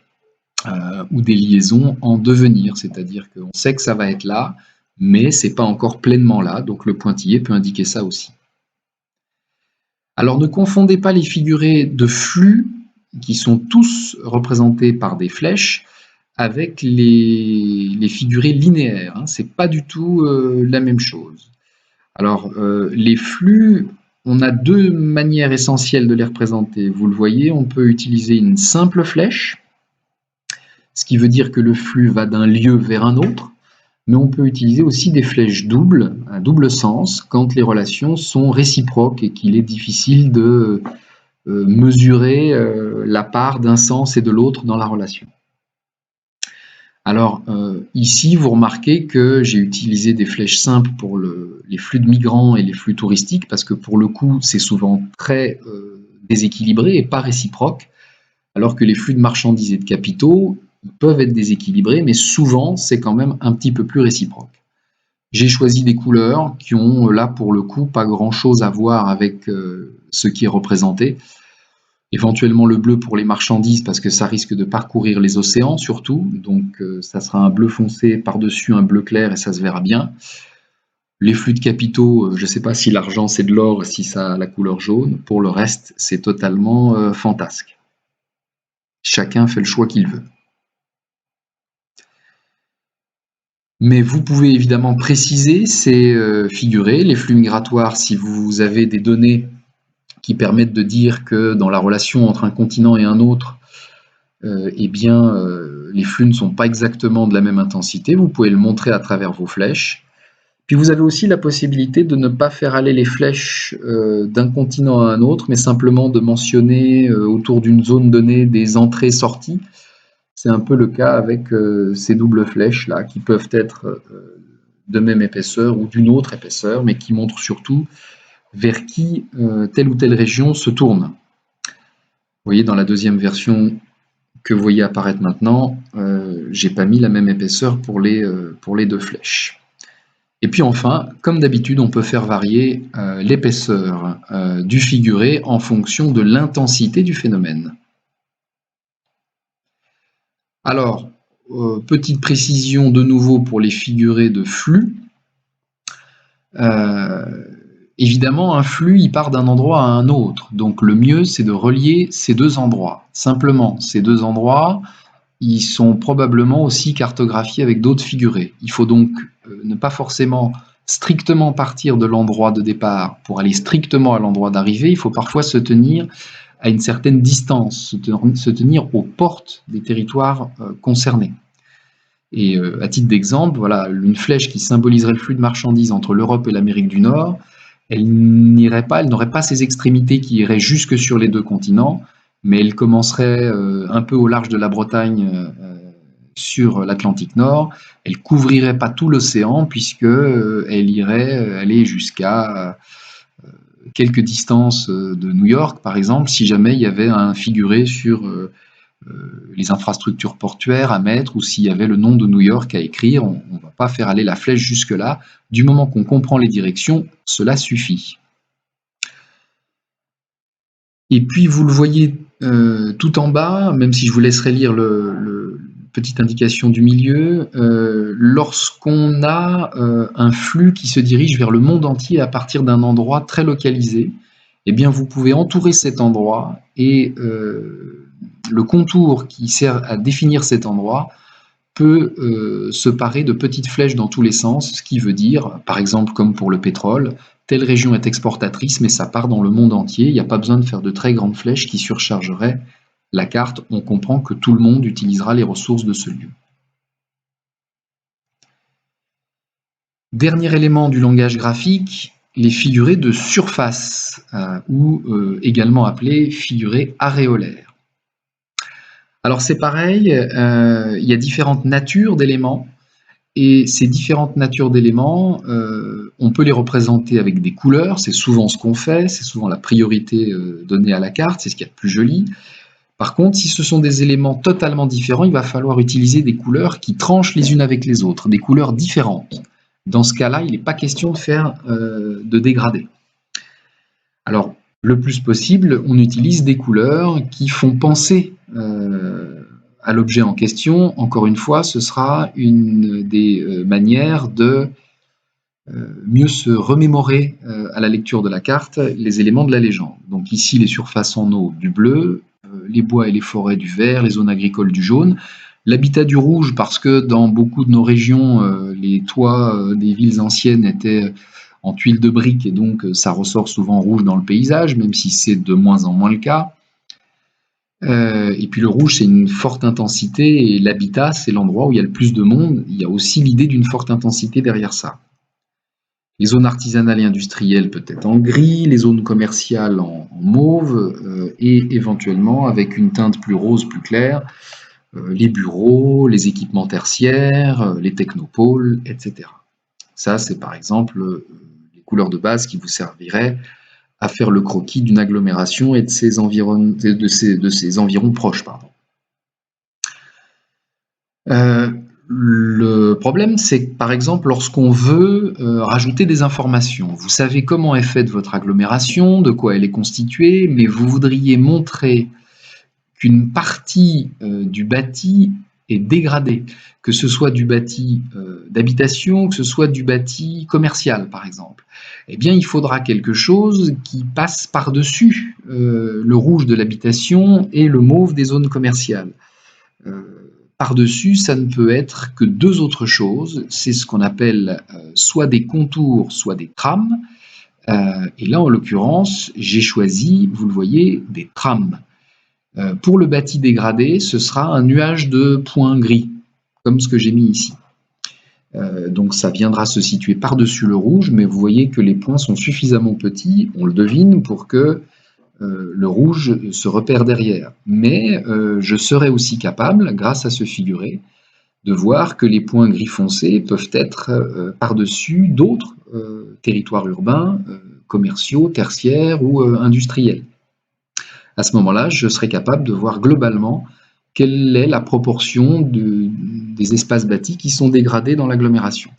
ou des liaisons en devenir, c'est-à-dire qu'on sait que ça va être là, mais c'est pas encore pleinement là, donc le pointillé peut indiquer ça aussi. Alors ne confondez pas les figurés de flux, qui sont tous représentés par des flèches, avec les figurés linéaires, hein. C'est pas du tout la même chose. Alors les flux, on a 2 manières essentielles de les représenter. Vous le voyez, on peut utiliser une simple flèche, ce qui veut dire que le flux va d'un lieu vers un autre, mais on peut utiliser aussi des flèches doubles, à double sens, quand les relations sont réciproques et qu'il est difficile de mesurer la part d'un sens et de l'autre dans la relation. Alors ici, vous remarquez que j'ai utilisé des flèches simples pour les flux de migrants et les flux touristiques, parce que pour le coup, c'est souvent très déséquilibré et pas réciproque, alors que les flux de marchandises et de capitaux peuvent être déséquilibrés, mais souvent, c'est quand même un petit peu plus réciproque. J'ai choisi des couleurs qui ont, là, pour le coup, pas grand-chose à voir avec ce qui est représenté. Éventuellement le bleu pour les marchandises, parce que ça risque de parcourir les océans, surtout. Donc, ça sera un bleu foncé par-dessus un bleu clair et ça se verra bien. Les flux de capitaux, je ne sais pas si l'argent c'est de l'or, si ça a la couleur jaune. Pour le reste, c'est totalement fantasque. Chacun fait le choix qu'il veut. Mais vous pouvez évidemment préciser ces figurés, les flux migratoires, si vous avez des données qui permettent de dire que dans la relation entre un continent et un autre, les flux ne sont pas exactement de la même intensité. Vous pouvez le montrer à travers vos flèches. Puis vous avez aussi la possibilité de ne pas faire aller les flèches d'un continent à un autre, mais simplement de mentionner autour d'une zone donnée des entrées-sorties. C'est un peu le cas avec ces doubles flèches là, qui peuvent être de même épaisseur ou d'une autre épaisseur, mais qui montrent surtout vers qui telle ou telle région se tourne. Vous voyez, dans la deuxième version que vous voyez apparaître maintenant, j'ai pas mis la même épaisseur pour les 2 flèches. Et puis enfin, comme d'habitude, on peut faire varier l'épaisseur du figuré en fonction de l'intensité du phénomène. Alors, petite précision de nouveau pour les figurés de flux. Évidemment, un flux, il part d'un endroit à un autre. Donc le mieux, c'est de relier ces 2 endroits. Simplement, ces 2 endroits, ils sont probablement aussi cartographiés avec d'autres figurés. Il faut donc ne pas forcément strictement partir de l'endroit de départ pour aller strictement à l'endroit d'arrivée. Il faut parfois se tenir à une certaine distance, se tenir aux portes des territoires concernés. Et à titre d'exemple, voilà, une flèche qui symboliserait le flux de marchandises entre l'Europe et l'Amérique du Nord, elle n'aurait pas ses extrémités qui iraient jusque sur les 2 continents, mais elle commencerait un peu au large de la Bretagne sur l'Atlantique Nord. Elle couvrirait pas tout l'océan puisque elle irait aller jusqu'à quelques distances de New York, par exemple, si jamais il y avait un figuré sur les infrastructures portuaires à mettre ou s'il y avait le nom de New York à écrire. On ne va pas faire aller la flèche jusque-là. Du moment qu'on comprend les directions, cela suffit. Et puis vous le voyez tout en bas, même si je vous laisserai lire le petite indication du milieu, lorsqu'on a un flux qui se dirige vers le monde entier à partir d'un endroit très localisé, eh bien vous pouvez entourer cet endroit et le contour qui sert à définir cet endroit peut se parer de petites flèches dans tous les sens, ce qui veut dire, par exemple comme pour le pétrole, telle région est exportatrice, mais ça part dans le monde entier, il n'y a pas besoin de faire de très grandes flèches qui surchargeraient la carte, on comprend que tout le monde utilisera les ressources de ce lieu. Dernier élément du langage graphique, les figurés de surface, ou également appelés figurés aréolaires. Alors c'est pareil, il y a différentes natures d'éléments, et ces différentes natures d'éléments, on peut les représenter avec des couleurs, c'est souvent ce qu'on fait, c'est souvent la priorité donnée à la carte, c'est ce qu'il y a de plus joli. Par contre, si ce sont des éléments totalement différents, il va falloir utiliser des couleurs qui tranchent les unes avec les autres, des couleurs différentes. Dans ce cas-là, il n'est pas question de faire de dégradé. Alors, le plus possible, on utilise des couleurs qui font penser à l'objet en question. Encore une fois, ce sera une des manières de mieux se remémorer à la lecture de la carte les éléments de la légende. Donc ici, les surfaces en eau du bleu, les bois et les forêts du vert, les zones agricoles du jaune, l'habitat du rouge parce que dans beaucoup de nos régions, les toits des villes anciennes étaient en tuiles de briques et donc ça ressort souvent rouge dans le paysage, même si c'est de moins en moins le cas. Et puis le rouge, c'est une forte intensité et l'habitat, c'est l'endroit où il y a le plus de monde. Il y a aussi l'idée d'une forte intensité derrière ça. Les zones artisanales et industrielles peut-être en gris, les zones commerciales en mauve et éventuellement avec une teinte plus rose, plus claire, les bureaux, les équipements tertiaires, les technopoles, etc. Ça, c'est par exemple les couleurs de base qui vous serviraient à faire le croquis d'une agglomération et de ses environs proches. Pardon. Le problème, c'est que par exemple, lorsqu'on veut rajouter des informations, vous savez comment est faite votre agglomération, de quoi elle est constituée, mais vous voudriez montrer qu'une partie du bâti est dégradée, que ce soit du bâti d'habitation, que ce soit du bâti commercial, par exemple. Eh bien, il faudra quelque chose qui passe par-dessus le rouge de l'habitation et le mauve des zones commerciales. Par-dessus, ça ne peut être que deux autres choses. C'est ce qu'on appelle soit des contours, soit des trames. Et là, en l'occurrence, j'ai choisi, vous le voyez, des trames. Pour le bâti dégradé, ce sera un nuage de points gris, comme ce que j'ai mis ici. Donc ça viendra se situer par-dessus le rouge, mais vous voyez que les points sont suffisamment petits, on le devine, pour que le rouge se repère derrière. Mais je serai aussi capable, grâce à ce figuré, de voir que les points gris foncé peuvent être par-dessus d'autres territoires urbains, commerciaux, tertiaires ou industriels. À ce moment-là, je serai capable de voir globalement quelle est la proportion des espaces bâtis qui sont dégradés dans l'agglomération.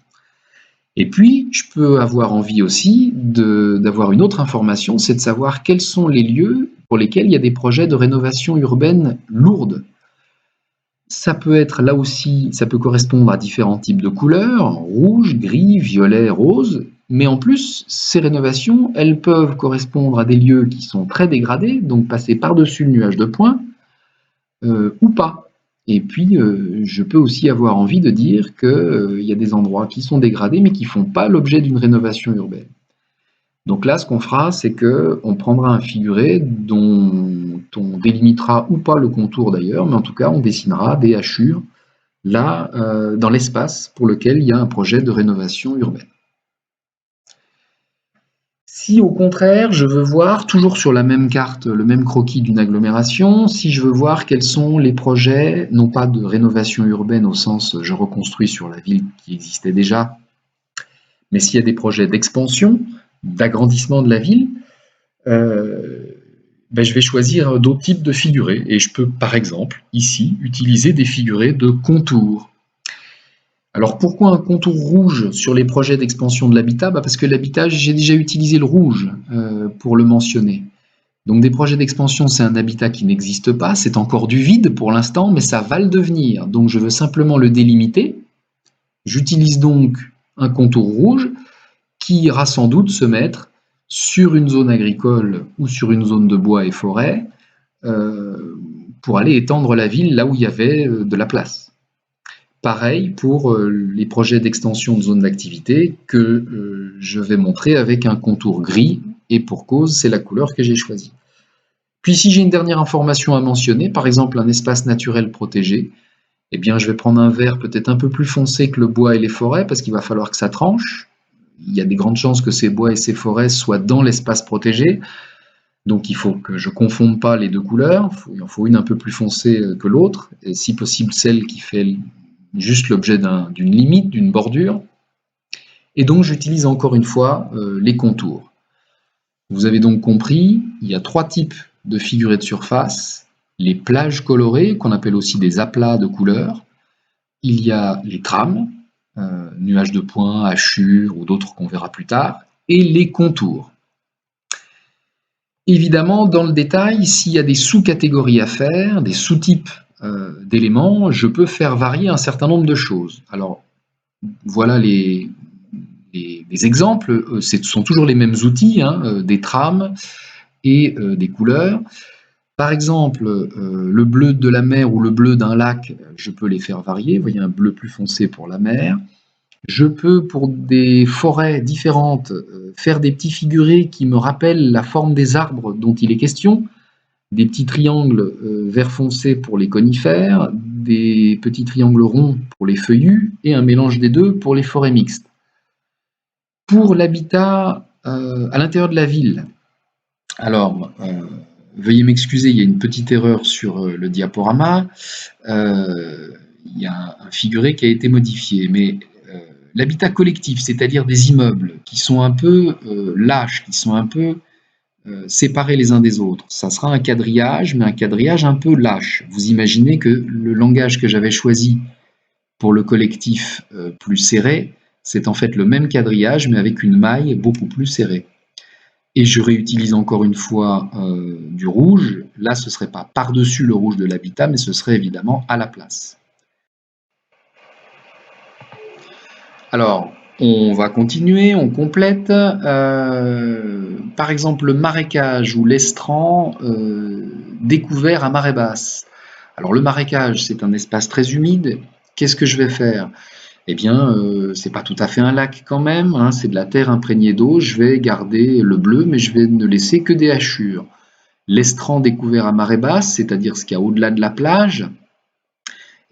Et puis, je peux avoir envie aussi d'avoir une autre information, c'est de savoir quels sont les lieux pour lesquels il y a des projets de rénovation urbaine lourdes. Ça peut être là aussi, ça peut correspondre à différents types de couleurs, rouge, gris, violet, rose, mais en plus, ces rénovations, elles peuvent correspondre à des lieux qui sont très dégradés, donc passer par-dessus le nuage de points, ou pas. Et puis, je peux aussi avoir envie de dire qu'il y a des endroits qui sont dégradés, mais qui ne font pas l'objet d'une rénovation urbaine. Donc là, ce qu'on fera, c'est qu'on prendra un figuré dont on délimitera ou pas le contour d'ailleurs, mais en tout cas, on dessinera des hachures là, dans l'espace pour lequel il y a un projet de rénovation urbaine. Si au contraire, je veux voir, toujours sur la même carte, le même croquis d'une agglomération, si je veux voir quels sont les projets, non pas de rénovation urbaine au sens je reconstruis sur la ville qui existait déjà, mais s'il y a des projets d'expansion, d'agrandissement de la ville, je vais choisir d'autres types de figurés. Et je peux, par exemple, ici, utiliser des figurés de contours. Alors pourquoi un contour rouge sur les projets d'expansion de l'habitat? Parce que l'habitat, j'ai déjà utilisé le rouge pour le mentionner. Donc des projets d'expansion, c'est un habitat qui n'existe pas, c'est encore du vide pour l'instant, mais ça va le devenir. Donc je veux simplement le délimiter. J'utilise donc un contour rouge qui ira sans doute se mettre sur une zone agricole ou sur une zone de bois et forêt pour aller étendre la ville là où il y avait de la place. Pareil pour les projets d'extension de zone d'activité que je vais montrer avec un contour gris, et pour cause, c'est la couleur que j'ai choisie. Puis si j'ai une dernière information à mentionner, par exemple un espace naturel protégé, eh bien je vais prendre un vert peut-être un peu plus foncé que le bois et les forêts, parce qu'il va falloir que ça tranche. Il y a des grandes chances que ces bois et ces forêts soient dans l'espace protégé, donc il faut que je ne confonde pas les deux couleurs, il en faut une un peu plus foncée que l'autre, et si possible celle qui fait juste l'objet d'une limite, d'une bordure. Et donc j'utilise encore une fois les contours. Vous avez donc compris, il y a trois types de figurés de surface. Les plages colorées, qu'on appelle aussi des aplats de couleurs. Il y a les trames, nuages de points, hachures ou d'autres qu'on verra plus tard. Et les contours. Évidemment, dans le détail, s'il y a des sous-catégories à faire, des sous-types d'éléments, je peux faire varier un certain nombre de choses. Alors, voilà les exemples. Ce sont toujours les mêmes outils, hein, des trames et des couleurs. Par exemple, le bleu de la mer ou le bleu d'un lac, je peux les faire varier. Vous voyez, un bleu plus foncé pour la mer. Je peux, pour des forêts différentes, faire des petits figurés qui me rappellent la forme des arbres dont il est question. Des petits triangles vert foncé pour les conifères, des petits triangles ronds pour les feuillus, et un mélange des deux pour les forêts mixtes. Pour l'habitat à l'intérieur de la ville, alors, veuillez m'excuser, il y a une petite erreur sur le diaporama. Il y a un figuré qui a été modifié, mais l'habitat collectif, c'est-à-dire des immeubles qui sont un peu lâches, qui sont un peu séparés les uns des autres, ça sera un quadrillage, mais un quadrillage un peu lâche. Vous imaginez que le langage que j'avais choisi pour le collectif plus serré, c'est en fait le même quadrillage, mais avec une maille beaucoup plus serrée. Et je réutilise encore une fois du rouge. Là, ce ne serait pas par-dessus le rouge de l'habitat, mais ce serait évidemment à la place. Alors, on va continuer, on complète. Par exemple, le marécage ou l'estran découvert à marée basse. Alors, le marécage, c'est un espace très humide. Qu'est-ce que je vais faire? Eh bien, c'est pas tout à fait un lac quand même, hein, c'est de la terre imprégnée d'eau. Je vais garder le bleu, mais je vais ne laisser que des hachures. L'estran découvert à marée basse, c'est-à-dire ce qu'il y a au-delà de la plage,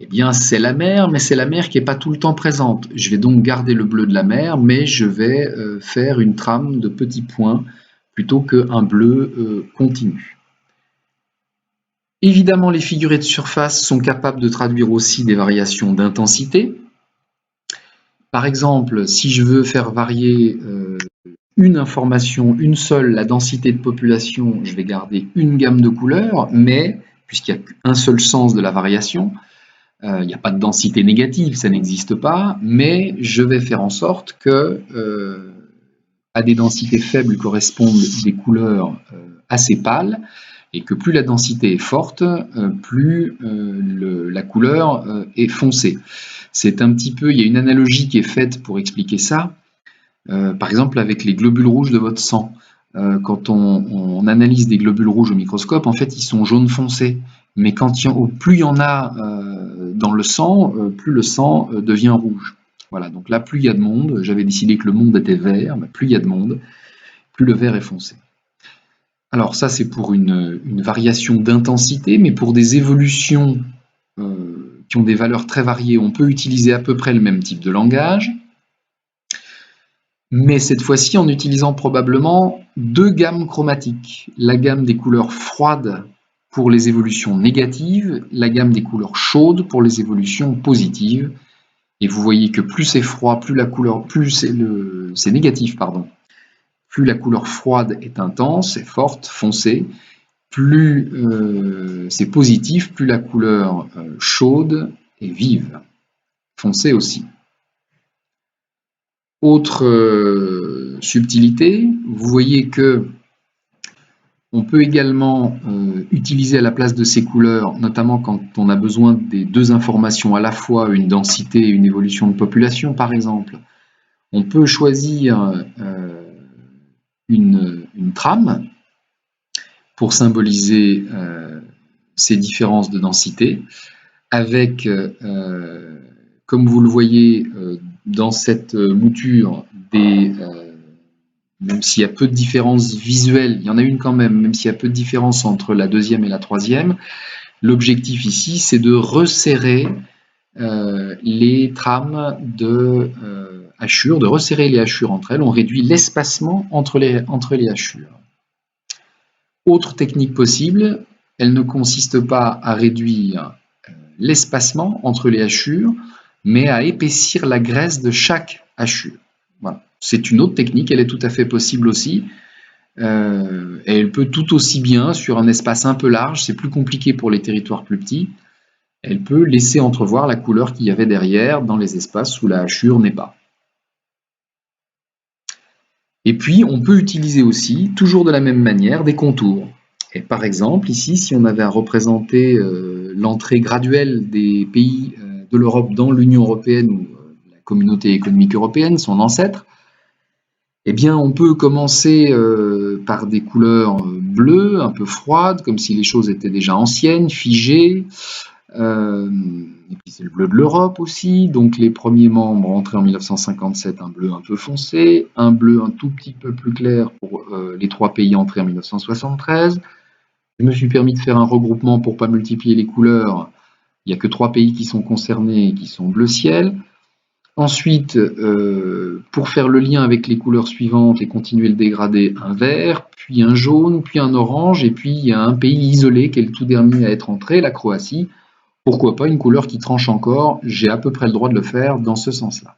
eh bien, c'est la mer, mais c'est la mer qui n'est pas tout le temps présente. Je vais donc garder le bleu de la mer, mais je vais faire une trame de petits points plutôt qu'un bleu continu. Évidemment, les figurés de surface sont capables de traduire aussi des variations d'intensité. Par exemple, si je veux faire varier une information, une seule, la densité de population, je vais garder une gamme de couleurs, mais puisqu'il n'y a qu'un seul sens de la variation, il n'y a pas de densité négative, ça n'existe pas, mais je vais faire en sorte que à des densités faibles correspondent des couleurs assez pâles, et que plus la densité est forte, plus la couleur est foncée. C'est un petit peu, il y a une analogie qui est faite pour expliquer ça, par exemple avec les globules rouges de votre sang. Quand on analyse des globules rouges au microscope, en fait, ils sont jaune foncé. Mais plus il y en a dans le sang, plus le sang devient rouge. Voilà, donc là, plus il y a de monde, j'avais décidé que le monde était vert, mais plus il y a de monde, plus le vert est foncé. Alors ça, c'est pour une variation d'intensité, mais pour des évolutions qui ont des valeurs très variées, on peut utiliser à peu près le même type de langage, mais cette fois-ci en utilisant probablement deux gammes chromatiques. La gamme des couleurs froides pour les évolutions négatives, la gamme des couleurs chaudes pour les évolutions positives. Et vous voyez que plus c'est froid, plus c'est négatif, pardon. Plus la couleur froide est intense, est forte, foncée, plus c'est positif, plus la couleur chaude est vive, foncée aussi. Autre subtilité, vous voyez que On peut également utiliser à la place de ces couleurs, notamment quand on a besoin des deux informations à la fois, une densité et une évolution de population par exemple. On peut choisir une trame pour symboliser ces différences de densité, avec, comme vous le voyez dans cette mouture, même s'il y a peu de différences visuelles, il y en a une quand même s'il y a peu de différence entre la deuxième et la troisième, l'objectif ici, c'est de resserrer les trames de hachures, de resserrer les hachures entre elles. On réduit l'espacement entre les hachures. Autre technique possible, elle ne consiste pas à réduire l'espacement entre les hachures, mais à épaissir la graisse de chaque hachure. Voilà. C'est une autre technique, elle est tout à fait possible aussi. Et elle peut tout aussi bien, sur un espace un peu large, c'est plus compliqué pour les territoires plus petits, elle peut laisser entrevoir la couleur qu'il y avait derrière dans les espaces où la hachure n'est pas. Et puis, on peut utiliser aussi, toujours de la même manière, des contours. Et par exemple, ici, si on avait à représenter l'entrée graduelle des pays de l'Europe dans l'Union européenne ou la Communauté économique européenne, son ancêtre, eh bien, on peut commencer par des couleurs bleues, un peu froides, comme si les choses étaient déjà anciennes, figées. Et puis c'est le bleu de l'Europe aussi, donc les premiers membres entrés en 1957, un bleu un peu foncé, un bleu un tout petit peu plus clair pour les trois pays entrés en 1973. Je me suis permis de faire un regroupement pour ne pas multiplier les couleurs. Il n'y a que 3 pays qui sont concernés et qui sont bleu ciel. Ensuite, pour faire le lien avec les couleurs suivantes et continuer le dégradé, un vert, puis un jaune, puis un orange, et puis il y a un pays isolé qui est le tout dernier à être entré, la Croatie. Pourquoi pas une couleur qui tranche encore? J'ai à peu près le droit de le faire dans ce sens-là.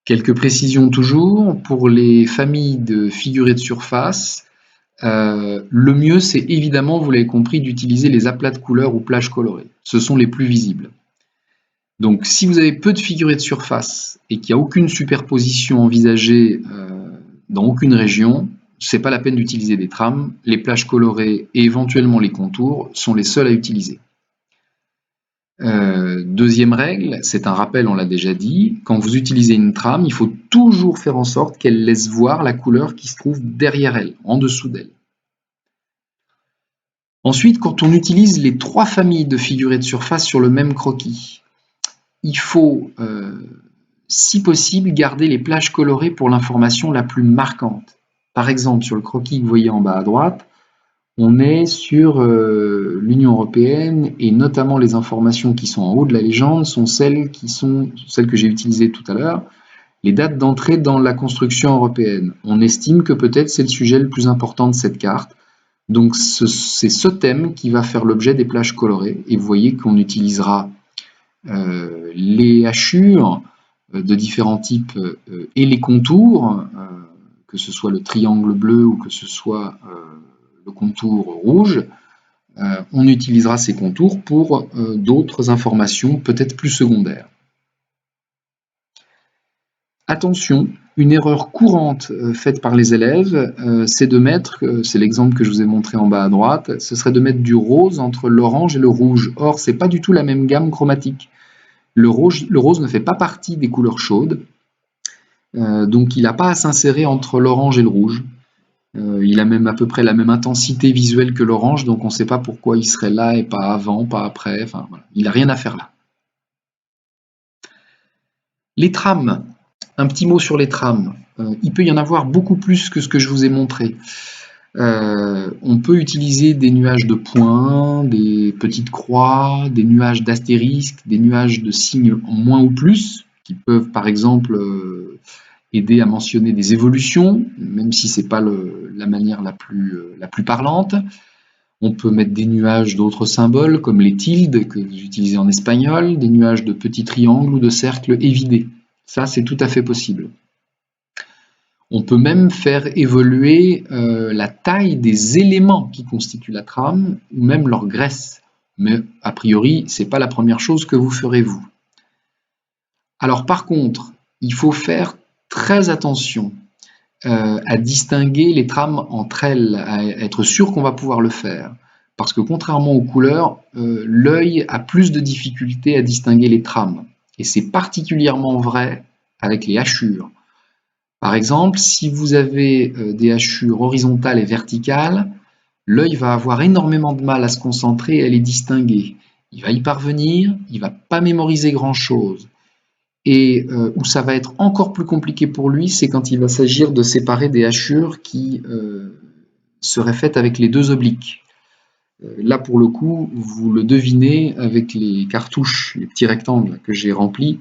Quelques précisions toujours. Pour les familles de figurés de surface, le mieux c'est évidemment, vous l'avez compris, d'utiliser les aplats de couleurs ou plages colorées. Ce sont les plus visibles. Donc si vous avez peu de figurés de surface et qu'il n'y a aucune superposition envisagée dans aucune région, c'est pas la peine d'utiliser des trames. Les plages colorées et éventuellement les contours sont les seuls à utiliser. Deuxième règle, c'est un rappel, on l'a déjà dit, quand vous utilisez une trame, il faut toujours faire en sorte qu'elle laisse voir la couleur qui se trouve derrière elle, en dessous d'elle. Ensuite, quand on utilise les 3 familles de figurés de surface sur le même croquis, il faut, si possible, garder les plages colorées pour l'information la plus marquante. Par exemple, sur le croquis que vous voyez en bas à droite, on est sur l'Union européenne et notamment les informations qui sont en haut de la légende sont celles que j'ai utilisées tout à l'heure, les dates d'entrée dans la construction européenne. On estime que peut-être c'est le sujet le plus important de cette carte. Donc c'est ce thème qui va faire l'objet des plages colorées. Et vous voyez qu'on utilisera les hachures de différents types et les contours, que ce soit le triangle bleu ou que ce soit le contour rouge, on utilisera ces contours pour d'autres informations peut-être plus secondaires. Attention, une erreur courante faite par les élèves, c'est de mettre, c'est l'exemple que je vous ai montré en bas à droite, ce serait de mettre du rose entre l'orange et le rouge. Or, c'est pas du tout la même gamme chromatique. Le rose ne fait pas partie des couleurs chaudes, donc il n'a pas à s'insérer entre l'orange et le rouge. Il a même à peu près la même intensité visuelle que l'orange, donc on ne sait pas pourquoi il serait là et pas avant, pas après, enfin voilà. Il n'a rien à faire là. Les trames, un petit mot sur les trames. Il peut y en avoir beaucoup plus que ce que je vous ai montré. On peut utiliser des nuages de points, des petites croix, des nuages d'astérisques, des nuages de signes en moins ou plus, qui peuvent par exemple aider à mentionner des évolutions, même si ce n'est pas la manière la plus parlante. On peut mettre des nuages d'autres symboles, comme les tildes que vous utilisez en espagnol, des nuages de petits triangles ou de cercles évidés. Ça, c'est tout à fait possible. On peut même faire évoluer la taille des éléments qui constituent la trame, ou même leur graisse. Mais a priori, ce n'est pas la première chose que vous ferez vous. Alors par contre, il faut faire très attention. à distinguer les trames entre elles, à être sûr qu'on va pouvoir le faire. Parce que contrairement aux couleurs, l'œil a plus de difficultés à distinguer les trames. Et c'est particulièrement vrai avec les hachures. Par exemple, si vous avez des hachures horizontales et verticales, l'œil va avoir énormément de mal à se concentrer et à les distinguer. Il va y parvenir, il va pas mémoriser grand-chose. Et où ça va être encore plus compliqué pour lui, c'est quand il va s'agir de séparer des hachures qui seraient faites avec les deux obliques. Là, pour le coup, vous le devinez avec les cartouches, les petits rectangles que j'ai remplis,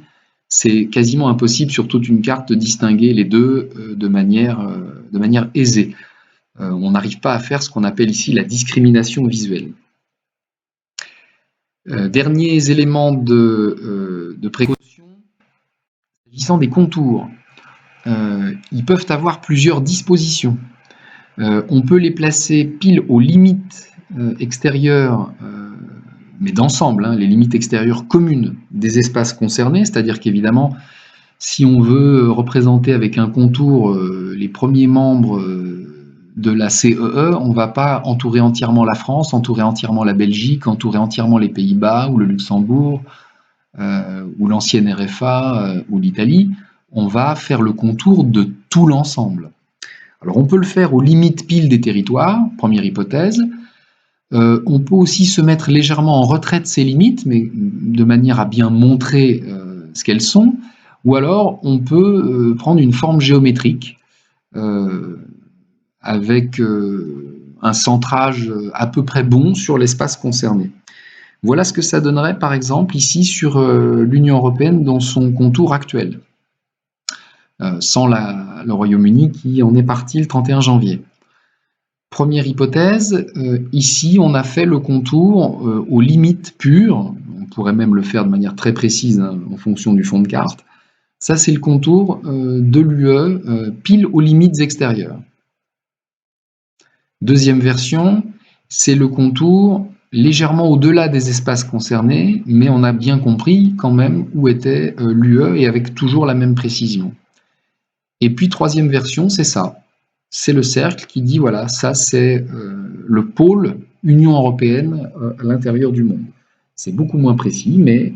c'est quasiment impossible sur toute une carte de distinguer les deux de manière aisée. On n'arrive pas à faire ce qu'on appelle ici la discrimination visuelle. Derniers éléments de précaution, s'agissant des contours. Ils peuvent avoir plusieurs dispositions. On peut les placer pile aux limites extérieures, mais d'ensemble, les limites extérieures communes des espaces concernés, c'est-à-dire qu'évidemment, si on veut représenter avec un contour les premiers membres de la CEE, on ne va pas entourer entièrement la France, entourer entièrement la Belgique, entourer entièrement les Pays-Bas ou le Luxembourg ou l'ancienne RFA ou l'Italie. On va faire le contour de tout l'ensemble. Alors on peut le faire aux limites pile des territoires, première hypothèse. On peut aussi se mettre légèrement en retrait de ces limites, mais de manière à bien montrer ce qu'elles sont. Ou alors on peut prendre une forme géométrique avec un centrage à peu près bon sur l'espace concerné. Voilà ce que ça donnerait par exemple ici sur l'Union européenne dans son contour actuel, sans le Royaume-Uni qui en est parti le 31 janvier. Première hypothèse, ici on a fait le contour aux limites pures, on pourrait même le faire de manière très précise en fonction du fond de carte. Ça c'est le contour de l'UE pile aux limites extérieures. Deuxième version, c'est le contour légèrement au-delà des espaces concernés, mais on a bien compris quand même où était l'UE et avec toujours la même précision. Et puis troisième version, c'est ça. C'est le cercle qui dit voilà, ça c'est le pôle Union européenne à l'intérieur du monde. C'est beaucoup moins précis, mais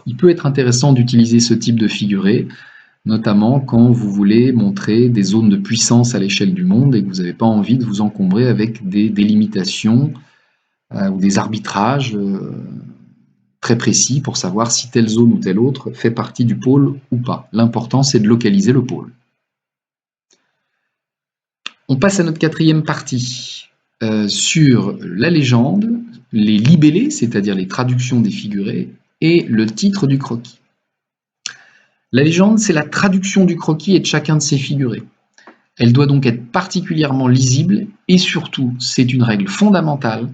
il peut être intéressant d'utiliser ce type de figuré, notamment quand vous voulez montrer des zones de puissance à l'échelle du monde et que vous n'avez pas envie de vous encombrer avec des délimitations ou des arbitrages très précis pour savoir si telle zone ou telle autre fait partie du pôle ou pas. L'important, c'est de localiser le pôle. On passe à notre quatrième partie sur la légende, les libellés, c'est-à-dire les traductions des figurés, et le titre du croquis. La légende, c'est la traduction du croquis et de chacun de ces figurés. Elle doit donc être particulièrement lisible et surtout, c'est une règle fondamentale,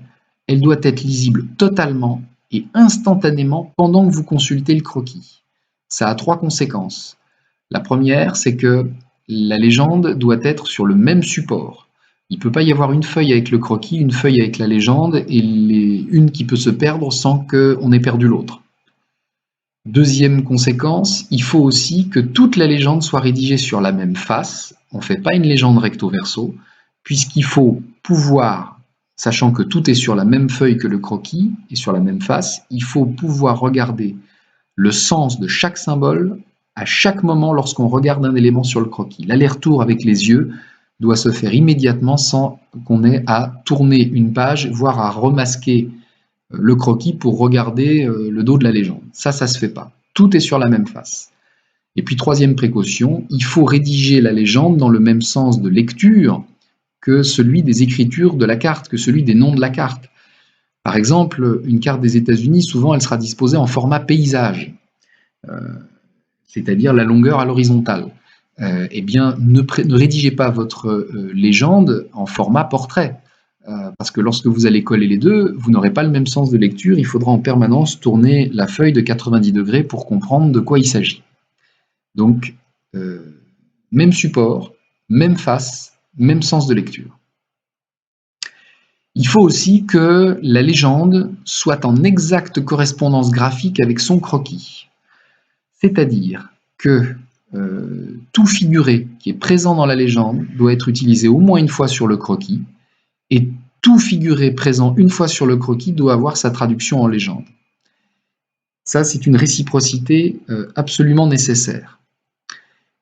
elle doit être lisible totalement et instantanément pendant que vous consultez le croquis. Ça a trois conséquences. La première, c'est que la légende doit être sur le même support. Il ne peut pas y avoir une feuille avec le croquis, une feuille avec la légende et une qui peut se perdre sans qu'on ait perdu l'autre. Deuxième conséquence, il faut aussi que toute la légende soit rédigée sur la même face. On ne fait pas une légende recto verso, puisqu'il faut pouvoir, sachant que tout est sur la même feuille que le croquis et sur la même face, il faut pouvoir regarder le sens de chaque symbole à chaque moment lorsqu'on regarde un élément sur le croquis. L'aller-retour avec les yeux doit se faire immédiatement sans qu'on ait à tourner une page, voire à remasquer le croquis pour regarder le dos de la légende. Ça se fait pas. Tout est sur la même face. Et puis troisième précaution, il faut rédiger la légende dans le même sens de lecture que celui des écritures de la carte, que celui des noms de la carte. Par exemple, une carte des États-Unis, souvent elle sera disposée en format paysage, c'est-à-dire la longueur à l'horizontale. Eh bien, ne rédigez pas votre légende en format portrait. Parce que lorsque vous allez coller les deux, vous n'aurez pas le même sens de lecture, il faudra en permanence tourner la feuille de 90 degrés pour comprendre de quoi il s'agit. Donc, même support, même face, même sens de lecture. Il faut aussi que la légende soit en exacte correspondance graphique avec son croquis. C'est-à-dire que tout figuré qui est présent dans la légende doit être utilisé au moins une fois sur le croquis, et tout figuré présent une fois sur le croquis doit avoir sa traduction en légende. Ça, c'est une réciprocité absolument nécessaire.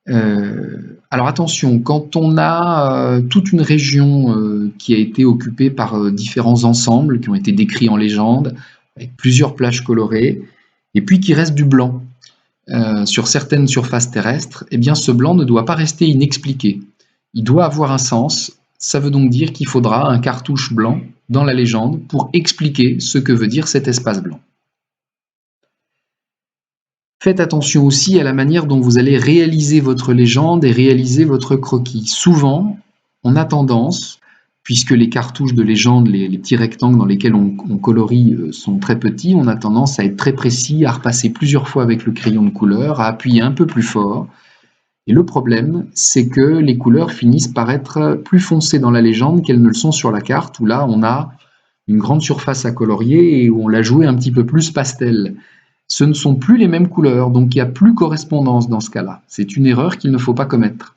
Alors attention, quand on a toute une région qui a été occupée par différents ensembles qui ont été décrits en légende, avec plusieurs plages colorées, et puis qu'il reste du blanc sur certaines surfaces terrestres, eh bien ce blanc ne doit pas rester inexpliqué. Il doit avoir un sens. Ça veut donc dire qu'il faudra un cartouche blanc dans la légende pour expliquer ce que veut dire cet espace blanc. Faites attention aussi à la manière dont vous allez réaliser votre légende et réaliser votre croquis. Souvent, on a tendance, puisque les cartouches de légende, les petits rectangles dans lesquels on colorie sont très petits, on a tendance à être très précis, à repasser plusieurs fois avec le crayon de couleur, à appuyer un peu plus fort. Et le problème, c'est que les couleurs finissent par être plus foncées dans la légende qu'elles ne le sont sur la carte, où là, on a une grande surface à colorier et où on l'a joué un petit peu plus pastel. Ce ne sont plus les mêmes couleurs, donc il n'y a plus correspondance dans ce cas-là. C'est une erreur qu'il ne faut pas commettre.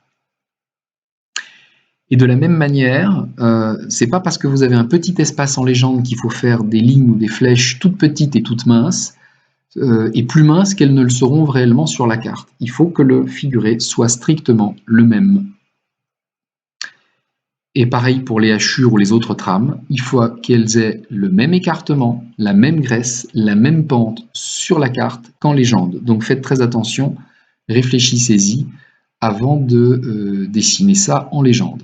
Et de la même manière, c'est pas parce que vous avez un petit espace en légende qu'il faut faire des lignes ou des flèches toutes petites et toutes minces, et plus minces qu'elles ne le seront réellement sur la carte. Il faut que le figuré soit strictement le même. Et pareil pour les hachures ou les autres trames, il faut qu'elles aient le même écartement, la même graisse, la même pente sur la carte qu'en légende. Donc faites très attention, réfléchissez-y avant de dessiner ça en légende.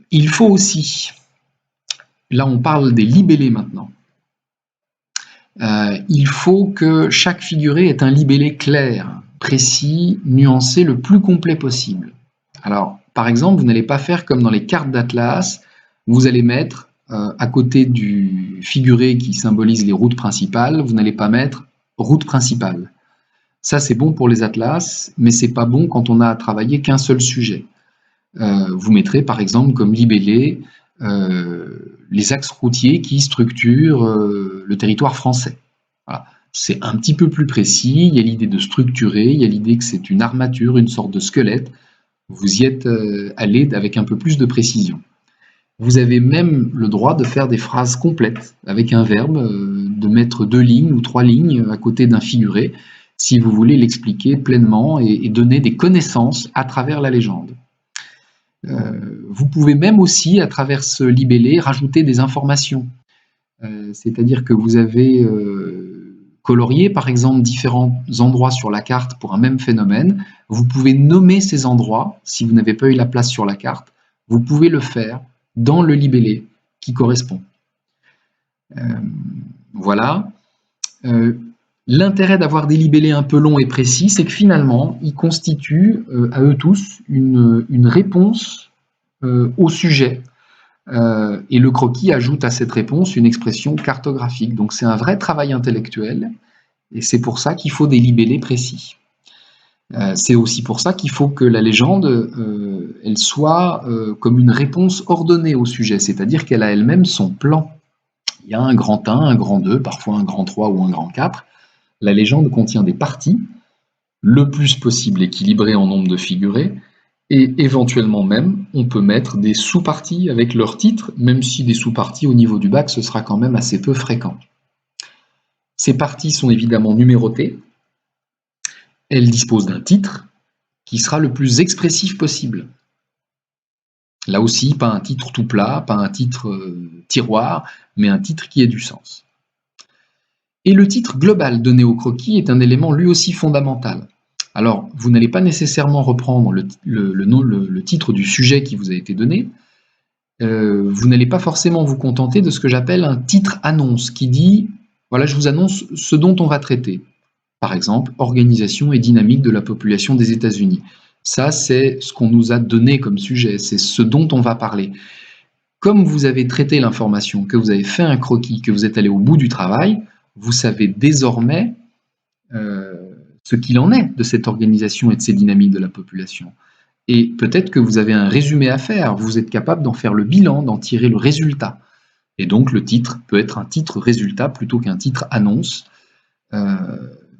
Il faut aussi, là on parle des libellés maintenant, il faut que chaque figuré ait un libellé clair, précis, nuancé, le plus complet possible. Alors, par exemple, vous n'allez pas faire comme dans les cartes d'Atlas, vous allez mettre à côté du figuré qui symbolise les routes principales, vous n'allez pas mettre route principale. Ça, c'est bon pour les atlas, mais c'est pas bon quand on a à travailler qu'un seul sujet. Vous mettrez par exemple comme libellé les axes routiers qui structurent le territoire français. Voilà. C'est un petit peu plus précis, il y a l'idée de structurer, il y a l'idée que c'est une armature, une sorte de squelette. Vous y êtes allé avec un peu plus de précision. Vous avez même le droit de faire des phrases complètes avec un verbe, de mettre 2 lignes ou 3 lignes à côté d'un figuré, si vous voulez l'expliquer pleinement et donner des connaissances à travers la légende. Vous pouvez même aussi, à travers ce libellé, rajouter des informations. C'est-à-dire que vous avez colorié, par exemple, différents endroits sur la carte pour un même phénomène. Vous pouvez nommer ces endroits, si vous n'avez pas eu la place sur la carte, vous pouvez le faire dans le libellé qui correspond. Voilà. L'intérêt d'avoir des libellés un peu longs et précis, c'est que finalement, ils constituent à eux tous une réponse au sujet. Et le croquis ajoute à cette réponse une expression cartographique. Donc c'est un vrai travail intellectuel, et c'est pour ça qu'il faut des libellés précis. C'est aussi pour ça qu'il faut que la légende elle soit comme une réponse ordonnée au sujet, c'est-à-dire qu'elle a elle-même son plan. Il y a un grand 1, un grand 2, parfois un grand 3 ou un grand 4. La légende contient des parties, le plus possible équilibrées en nombre de figurés, et éventuellement même, on peut mettre des sous-parties avec leur titre, même si des sous-parties au niveau du bac, ce sera quand même assez peu fréquent. Ces parties sont évidemment numérotées. Elles disposent d'un titre qui sera le plus expressif possible. Là aussi, pas un titre tout plat, pas un titre tiroir, mais un titre qui ait du sens. Et le titre global donné au croquis est un élément lui aussi fondamental. Alors, vous n'allez pas nécessairement reprendre le titre du sujet qui vous a été donné. Vous n'allez pas forcément vous contenter de ce que j'appelle un titre annonce, qui dit « voilà, je vous annonce ce dont on va traiter ». Par exemple, organisation et dynamique de la population des États-Unis. Ça, c'est ce qu'on nous a donné comme sujet, c'est ce dont on va parler. Comme vous avez traité l'information, que vous avez fait un croquis, que vous êtes allé au bout du travail, vous savez désormais ce qu'il en est de cette organisation et de ces dynamiques de la population. Et peut-être que vous avez un résumé à faire, vous êtes capable d'en faire le bilan, d'en tirer le résultat. Et donc le titre peut être un titre résultat plutôt qu'un titre annonce.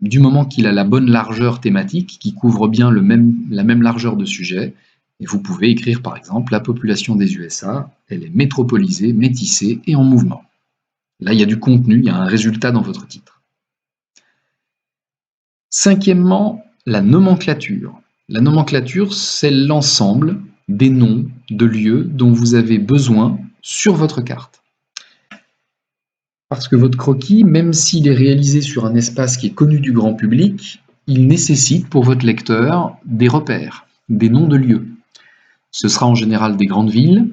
du moment qu'il a la bonne largeur thématique, qui couvre bien la même largeur de sujet. Et vous pouvez écrire par exemple: la population des USA, elle est métropolisée, métissée et en mouvement. Là, il y a du contenu, il y a un résultat dans votre titre. Cinquièmement, la nomenclature. La nomenclature, c'est l'ensemble des noms de lieux dont vous avez besoin sur votre carte. Parce que votre croquis, même s'il est réalisé sur un espace qui est connu du grand public, il nécessite pour votre lecteur des repères, des noms de lieux. Ce sera en général des grandes villes,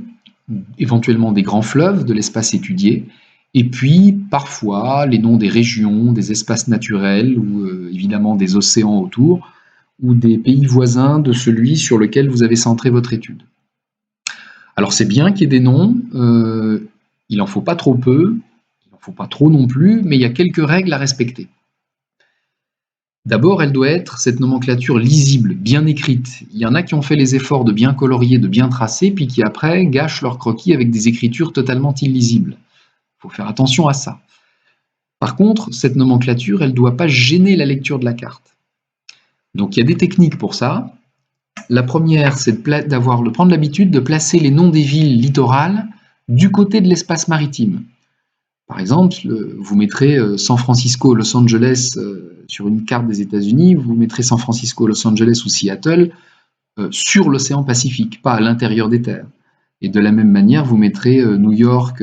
éventuellement des grands fleuves de l'espace étudié, et puis parfois les noms des régions, des espaces naturels ou évidemment des océans autour, ou des pays voisins de celui sur lequel vous avez centré votre étude. Alors c'est bien qu'il y ait des noms, il n'en faut pas trop peu, il n'en faut pas trop non plus, mais il y a quelques règles à respecter. D'abord, elle doit être, cette nomenclature, lisible, bien écrite. Il y en a qui ont fait les efforts de bien colorier, de bien tracer, puis qui après gâchent leur croquis avec des écritures totalement illisibles. Il faut faire attention à ça. Par contre, cette nomenclature, elle ne doit pas gêner la lecture de la carte. Donc il y a des techniques pour ça. La première, c'est de prendre l'habitude de placer les noms des villes littorales du côté de l'espace maritime. Par exemple, vous mettrez San Francisco, Los Angeles sur une carte des États-Unis, vous mettrez San Francisco, Los Angeles ou Seattle sur l'océan Pacifique, pas à l'intérieur des terres. Et de la même manière, vous mettrez New York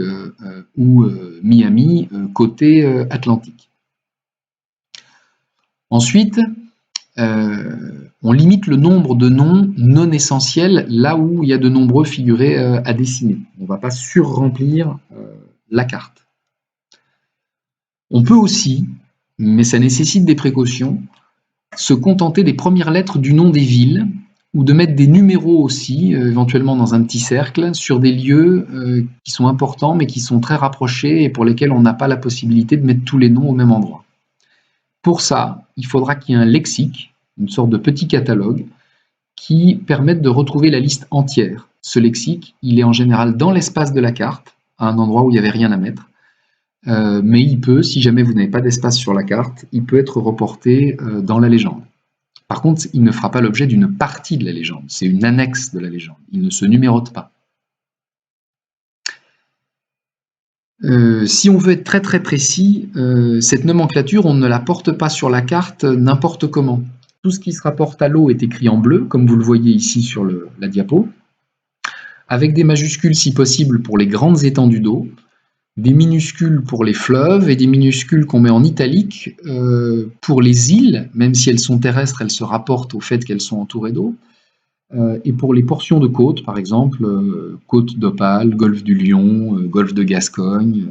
ou Miami côté Atlantique. Ensuite, on limite le nombre de noms non essentiels là où il y a de nombreux figurés à dessiner. On ne va pas surremplir la carte. On peut aussi, mais ça nécessite des précautions, se contenter des premières lettres du nom des villes ou de mettre des numéros aussi, éventuellement dans un petit cercle, sur des lieux qui sont importants mais qui sont très rapprochés et pour lesquels on n'a pas la possibilité de mettre tous les noms au même endroit. Pour ça, il faudra qu'il y ait un lexique, une sorte de petit catalogue, qui permette de retrouver la liste entière. Ce lexique, il est en général dans l'espace de la carte, à un endroit où il n'y avait rien à mettre. Mais il peut, si jamais vous n'avez pas d'espace sur la carte, il peut être reporté dans la légende. Par contre, il ne fera pas l'objet d'une partie de la légende, c'est une annexe de la légende, il ne se numérote pas. Si on veut être très très précis, cette nomenclature, on ne la porte pas sur la carte n'importe comment. Tout ce qui se rapporte à l'eau est écrit en bleu, comme vous le voyez ici sur la diapo, avec des majuscules si possible pour les grandes étendues d'eau, des minuscules pour les fleuves et des minuscules qu'on met en italique pour les îles, même si elles sont terrestres, elles se rapportent au fait qu'elles sont entourées d'eau. Et pour les portions de côte, par exemple, côte d'Opale, golfe du Lion, golfe de Gascogne,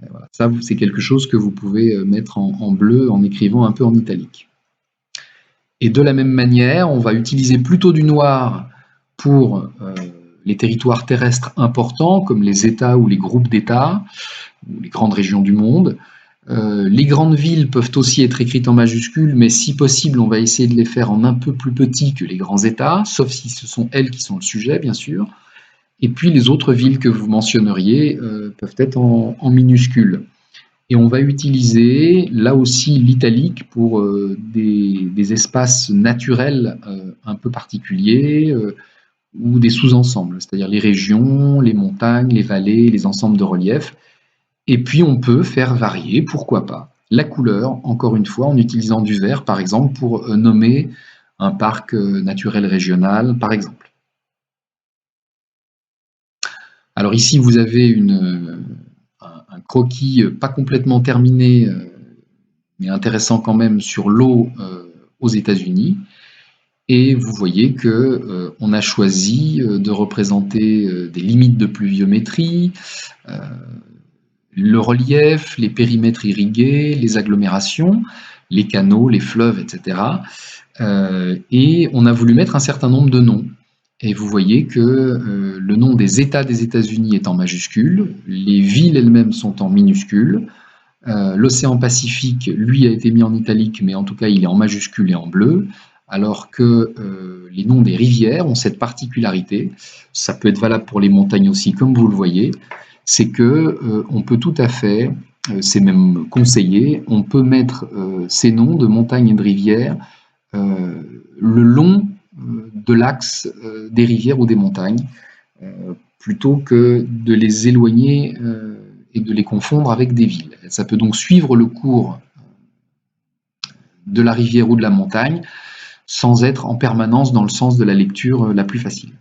voilà. Ça c'est quelque chose que vous pouvez mettre en bleu en écrivant un peu en italique. Et de la même manière, on va utiliser plutôt du noir pour les territoires terrestres importants, comme les États ou les groupes d'États, ou les grandes régions du monde. Les grandes villes peuvent aussi être écrites en majuscules, mais si possible, on va essayer de les faire en un peu plus petit que les grands États, sauf si ce sont elles qui sont le sujet, bien sûr. Et puis les autres villes que vous mentionneriez peuvent être en minuscules. Et on va utiliser là aussi l'italique pour des espaces naturels un peu particuliers, ou des sous-ensembles, c'est-à-dire les régions, les montagnes, les vallées, les ensembles de reliefs. Et puis on peut faire varier, pourquoi pas, la couleur, encore une fois, en utilisant du vert, par exemple, pour nommer un parc naturel régional, par exemple. Alors ici, vous avez un croquis pas complètement terminé, mais intéressant quand même, sur l'eau aux États-Unis. Et vous voyez que on a choisi de représenter des limites de pluviométrie, le relief, les périmètres irrigués, les agglomérations, les canaux, les fleuves, etc. Et on a voulu mettre un certain nombre de noms. Et vous voyez que le nom des États des États-Unis est en majuscule, les villes elles-mêmes sont en minuscule, l'océan Pacifique, lui, a été mis en italique, mais en tout cas il est en majuscule et en bleu, alors que les noms des rivières ont cette particularité, ça peut être valable pour les montagnes aussi, comme vous le voyez, c'est que on peut tout à fait c'est même conseillé, on peut mettre ces noms de montagnes et de rivières le long de l'axe des rivières ou des montagnes, plutôt que de les éloigner et de les confondre avec des villes. Ça peut donc suivre le cours de la rivière ou de la montagne sans être en permanence dans le sens de la lecture la plus facile.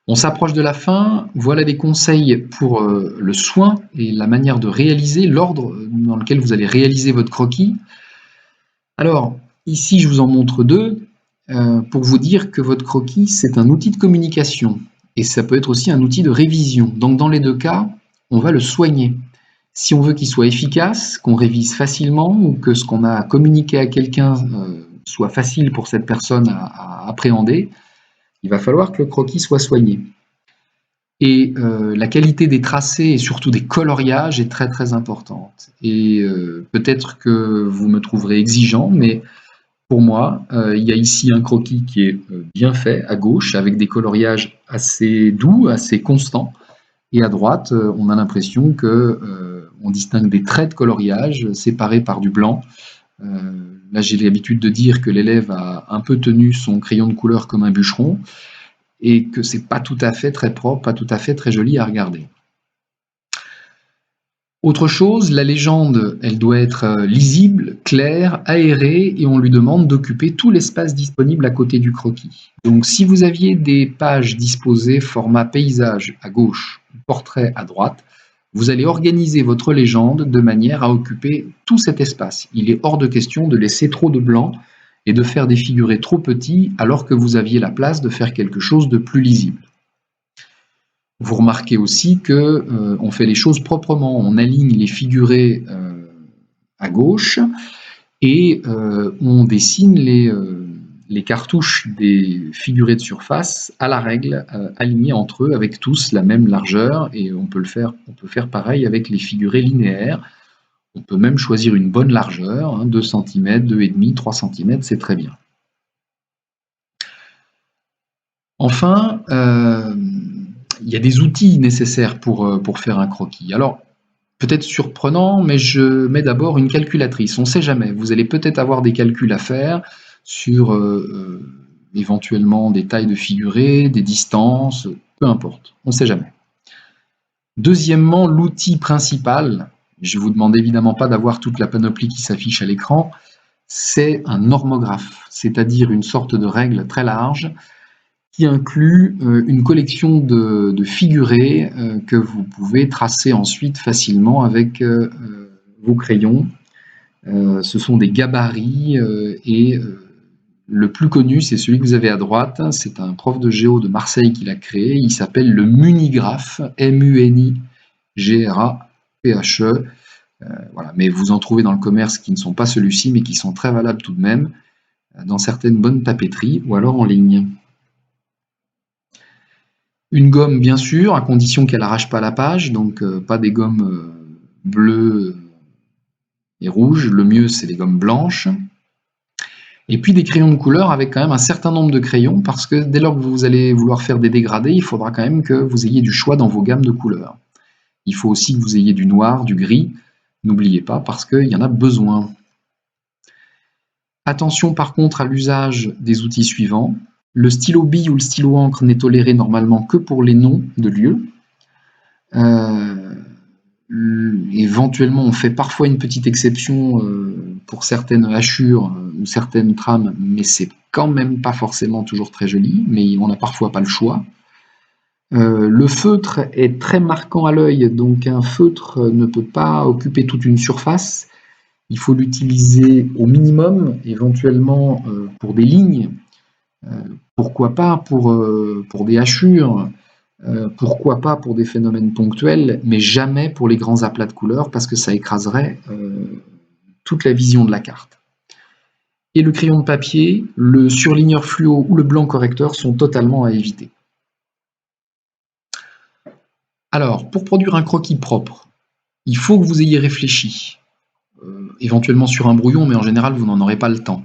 On s'approche de la fin, voilà des conseils pour le soin et la manière de réaliser, l'ordre dans lequel vous allez réaliser votre croquis. Alors, ici je vous en montre deux, pour vous dire que votre croquis c'est un outil de communication et ça peut être aussi un outil de révision. Donc dans les deux cas, on va le soigner. Si on veut qu'il soit efficace, qu'on révise facilement ou que ce qu'on a communiqué à quelqu'un soit facile pour cette personne à appréhender, il va falloir que le croquis soit soigné. Et la qualité des tracés et surtout des coloriages est très très importante. Et peut-être que vous me trouverez exigeant, mais pour moi, il y a ici un croquis qui est bien fait à gauche, avec des coloriages assez doux, assez constants. Et à droite, on a l'impression que on distingue des traits de coloriage séparés par du blanc. Là, j'ai l'habitude de dire que l'élève a un peu tenu son crayon de couleur comme un bûcheron et que c'est pas tout à fait très propre, pas tout à fait très joli à regarder. Autre chose, la légende, elle doit être lisible, claire, aérée, et on lui demande d'occuper tout l'espace disponible à côté du croquis. Donc si vous aviez des pages disposées format paysage à gauche, portrait à droite, vous allez organiser votre légende de manière à occuper tout cet espace. Il est hors de question de laisser trop de blanc et de faire des figurés trop petits alors que vous aviez la place de faire quelque chose de plus lisible. Vous remarquez aussi que on fait les choses proprement, on aligne les figurés à gauche et on dessine les cartouches des figurés de surface à la règle, alignés entre eux avec tous la même largeur, et on peut faire pareil avec les figurés linéaires. On peut même choisir une bonne largeur, hein, 2 cm, 2,5, 3 cm, c'est très bien. Enfin, il y a des outils nécessaires pour faire un croquis. Alors, peut-être surprenant, mais je mets d'abord une calculatrice. On ne sait jamais. Vous allez peut-être avoir des calculs à faire sur éventuellement des tailles de figurés, des distances, peu importe. On ne sait jamais. Deuxièmement, l'outil principal, je ne vous demande évidemment pas d'avoir toute la panoplie qui s'affiche à l'écran, c'est un normographe, c'est-à-dire une sorte de règle très large qui inclut une collection de figurés que vous pouvez tracer ensuite facilement avec vos crayons. Ce sont des gabarits et le plus connu, c'est celui que vous avez à droite. C'est un prof de géo de Marseille qui l'a créé. Il s'appelle le Munigraphe, M-U-N-I-G-R-A-P-H-E. Voilà. Mais vous en trouvez dans le commerce qui ne sont pas celui-ci, mais qui sont très valables tout de même, dans certaines bonnes papeteries ou alors en ligne. Une gomme, bien sûr, à condition qu'elle n'arrache pas la page, donc pas des gommes bleues et rouges. Le mieux, c'est les gommes blanches. Et puis des crayons de couleur avec quand même un certain nombre de crayons, parce que dès lors que vous allez vouloir faire des dégradés, il faudra quand même que vous ayez du choix dans vos gammes de couleurs. Il faut aussi que vous ayez du noir, du gris, n'oubliez pas, parce qu'il y en a besoin. Attention par contre à l'usage des outils suivants. Le stylo bille ou le stylo encre n'est toléré normalement que pour les noms de lieux. Éventuellement, on fait parfois une petite exception pour certaines hachures ou certaines trames, mais c'est quand même pas forcément toujours très joli, mais on n'a parfois pas le choix. Le feutre est très marquant à l'œil, donc un feutre ne peut pas occuper toute une surface. Il faut l'utiliser au minimum, éventuellement pour des lignes, pourquoi pas pour des hachures, pourquoi pas pour des phénomènes ponctuels, mais jamais pour les grands aplats de couleurs, parce que ça écraserait toute la vision de la carte. Et le crayon de papier, le surligneur fluo ou le blanc correcteur sont totalement à éviter. Alors, pour produire un croquis propre, il faut que vous ayez réfléchi, éventuellement sur un brouillon, mais en général, vous n'en aurez pas le temps.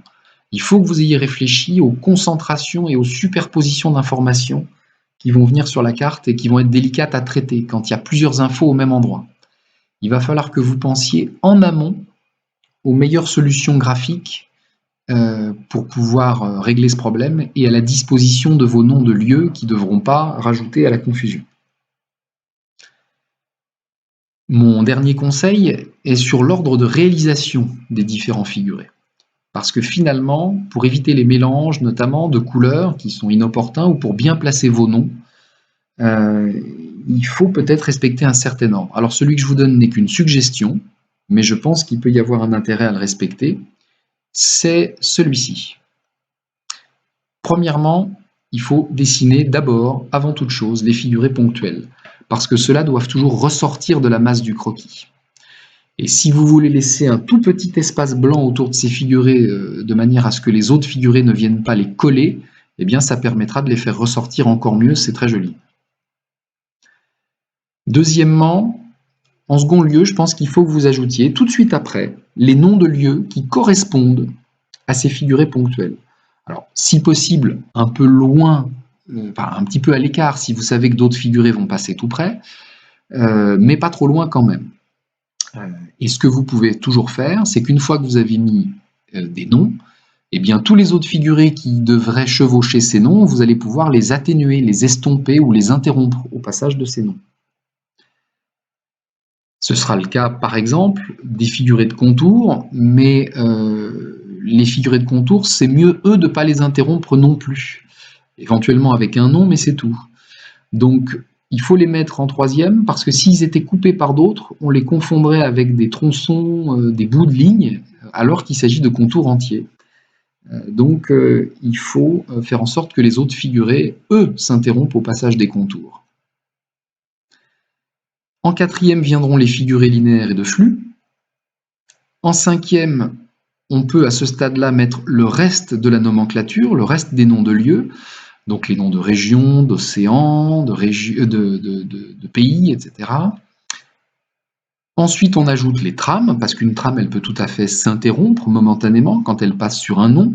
Il faut que vous ayez réfléchi aux concentrations et aux superpositions d'informations qui vont venir sur la carte et qui vont être délicates à traiter quand il y a plusieurs infos au même endroit. il va falloir que vous pensiez en amont aux meilleures solutions graphiques pour pouvoir régler ce problème et à la disposition de vos noms de lieux qui ne devront pas rajouter à la confusion. Mon dernier conseil est sur l'ordre de réalisation des différents figurés. Parce que finalement, pour éviter les mélanges, notamment de couleurs qui sont inopportuns ou pour bien placer vos noms, il faut peut-être respecter un certain ordre. Alors celui que je vous donne n'est qu'une suggestion, mais je pense qu'il peut y avoir un intérêt à le respecter. C'est celui-ci. Premièrement, il faut dessiner d'abord, avant toute chose, les figurés ponctuels, parce que ceux-là doivent toujours ressortir de la masse du croquis. Et si vous voulez laisser un tout petit espace blanc autour de ces figurés de manière à ce que les autres figurés ne viennent pas les coller, eh bien ça permettra de les faire ressortir encore mieux, c'est très joli. Deuxièmement, en second lieu, je pense qu'il faut que vous ajoutiez tout de suite après les noms de lieux qui correspondent à ces figurés ponctuels. Alors, si possible, un peu loin, un petit peu à l'écart, si vous savez que d'autres figurés vont passer tout près, mais pas trop loin quand même. Et ce que vous pouvez toujours faire, c'est qu'une fois que vous avez mis des noms, eh bien tous les autres figurés qui devraient chevaucher ces noms, vous allez pouvoir les atténuer, les estomper ou les interrompre au passage de ces noms. Ce sera le cas, par exemple, des figurés de contour, mais les figurés de contour, c'est mieux, eux, de ne pas les interrompre non plus. Éventuellement avec un nom, mais c'est tout. Donc, il faut les mettre en troisième, parce que s'ils étaient coupés par d'autres, on les confondrait avec des tronçons, des bouts de ligne, alors qu'il s'agit de contours entiers. Donc, il faut faire en sorte que les autres figurés, eux, s'interrompent au passage des contours. En quatrième viendront les figurés linéaires et de flux. En cinquième, on peut à ce stade-là mettre le reste de la nomenclature, le reste des noms de lieux, donc les noms de régions, d'océans, de pays, etc. Ensuite, on ajoute les trames, parce qu'une trame, elle peut tout à fait s'interrompre momentanément quand elle passe sur un nom.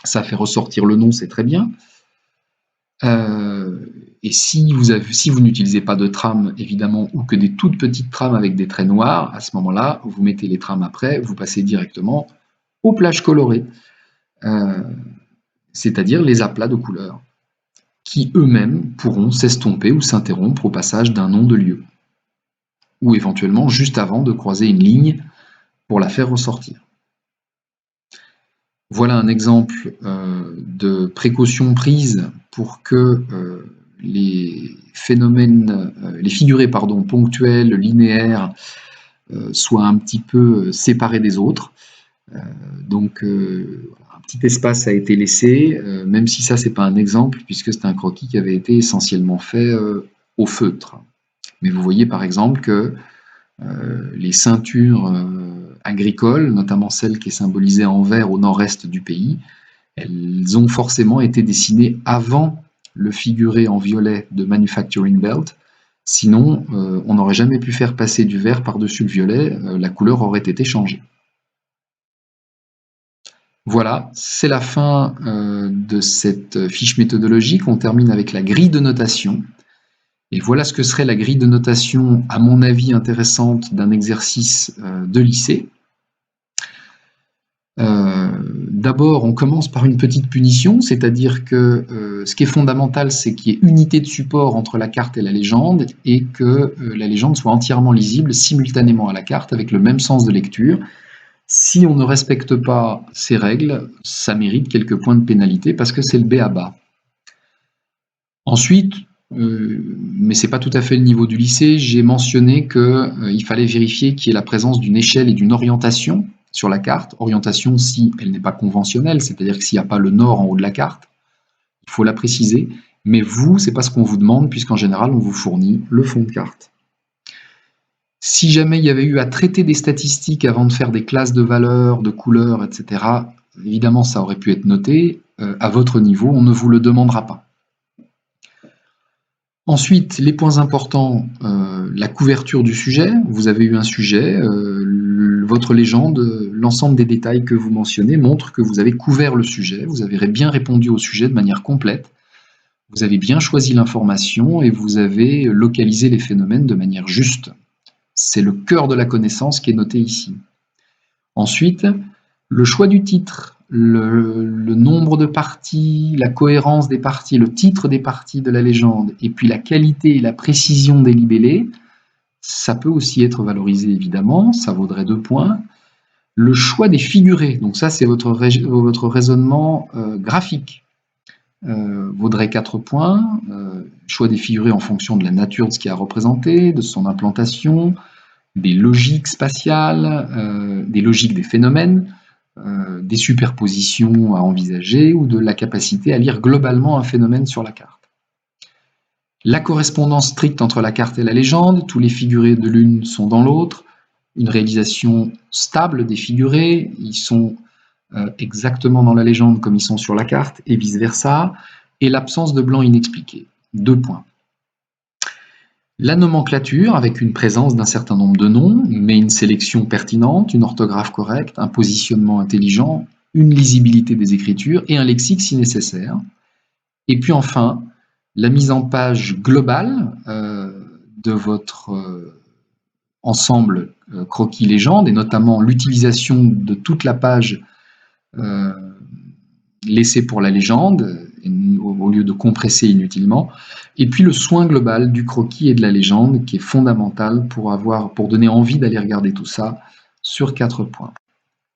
Ça fait ressortir le nom, c'est très bien. Et si vous n'utilisez pas de trame, évidemment, ou que des toutes petites trames avec des traits noirs, à ce moment-là, vous mettez les trames après, vous passez directement aux plages colorées, c'est-à-dire les aplats de couleurs, qui eux-mêmes pourront s'estomper ou s'interrompre au passage d'un nom de lieu, ou éventuellement juste avant de croiser une ligne pour la faire ressortir. Voilà un exemple de précaution prise pour que les figurés ponctuels, linéaires, soient un petit peu séparés des autres. Donc un petit espace a été laissé, même si ça c'est pas un exemple, puisque c'est un croquis qui avait été essentiellement fait au feutre. Mais vous voyez par exemple que les ceintures agricoles, notamment celle qui est symbolisée en vert au nord-est du pays, elles ont forcément été dessinées avant le figuré en violet de Manufacturing Belt. Sinon, on n'aurait jamais pu faire passer du vert par-dessus le violet, la couleur aurait été changée. Voilà, c'est la fin de cette fiche méthodologique. On termine avec la grille de notation. Et voilà ce que serait la grille de notation, à mon avis, intéressante d'un exercice de lycée. D'abord, on commence par une petite punition, c'est-à-dire que ce qui est fondamental, c'est qu'il y ait unité de support entre la carte et la légende, et que la légende soit entièrement lisible simultanément à la carte, avec le même sens de lecture. Si on ne respecte pas ces règles, ça mérite quelques points de pénalité, parce que c'est le b.a.-ba. Ensuite, mais c'est pas tout à fait le niveau du lycée, j'ai mentionné qu'il fallait vérifier qu'il y ait la présence d'une échelle et d'une orientation sur la carte. Orientation si elle n'est pas conventionnelle, c'est-à-dire que s'il n'y a pas le nord en haut de la carte, il faut la préciser. Mais vous, c'est pas ce qu'on vous demande, puisqu'en général, on vous fournit le fond de carte. Si jamais il y avait eu à traiter des statistiques avant de faire des classes de valeurs, de couleurs, etc., évidemment, ça aurait pu être noté. À votre niveau, on ne vous le demandera pas. Ensuite, les points importants, la couverture du sujet. Vous avez eu un sujet, votre légende, l'ensemble des détails que vous mentionnez montrent que vous avez couvert le sujet, vous avez bien répondu au sujet de manière complète, vous avez bien choisi l'information et vous avez localisé les phénomènes de manière juste. C'est le cœur de la connaissance qui est noté ici. Ensuite, le choix du titre, le nombre de parties, la cohérence des parties, le titre des parties de la légende, et puis la qualité et la précision des libellés, ça peut aussi être valorisé évidemment, ça vaudrait 2 points. Le choix des figurés, donc ça c'est votre raisonnement graphique, vaudrait 4 points. Choix des figurés en fonction de la nature de ce qui a représenté, de son implantation, des logiques spatiales, des logiques des phénomènes, des superpositions à envisager ou de la capacité à lire globalement un phénomène sur la carte. La correspondance stricte entre la carte et la légende, tous les figurés de l'une sont dans l'autre, une réalisation stable des figurés, ils sont exactement dans la légende comme ils sont sur la carte, et vice-versa, et l'absence de blanc inexpliqué. 2 points. La nomenclature, avec une présence d'un certain nombre de noms, mais une sélection pertinente, une orthographe correcte, un positionnement intelligent, une lisibilité des écritures et un lexique si nécessaire. Et puis enfin, la mise en page globale de votre ensemble croquis légende, et notamment l'utilisation de toute la page laissée pour la légende, au lieu de compresser inutilement, et puis le soin global du croquis et de la légende qui est fondamental pour donner envie d'aller regarder tout ça sur 4 points.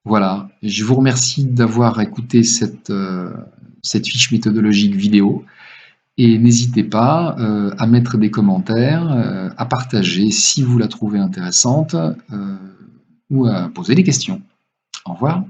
Voilà, je vous remercie d'avoir écouté cette fiche méthodologique vidéo et n'hésitez pas à mettre des commentaires, à partager si vous la trouvez intéressante ou à poser des questions. Au revoir.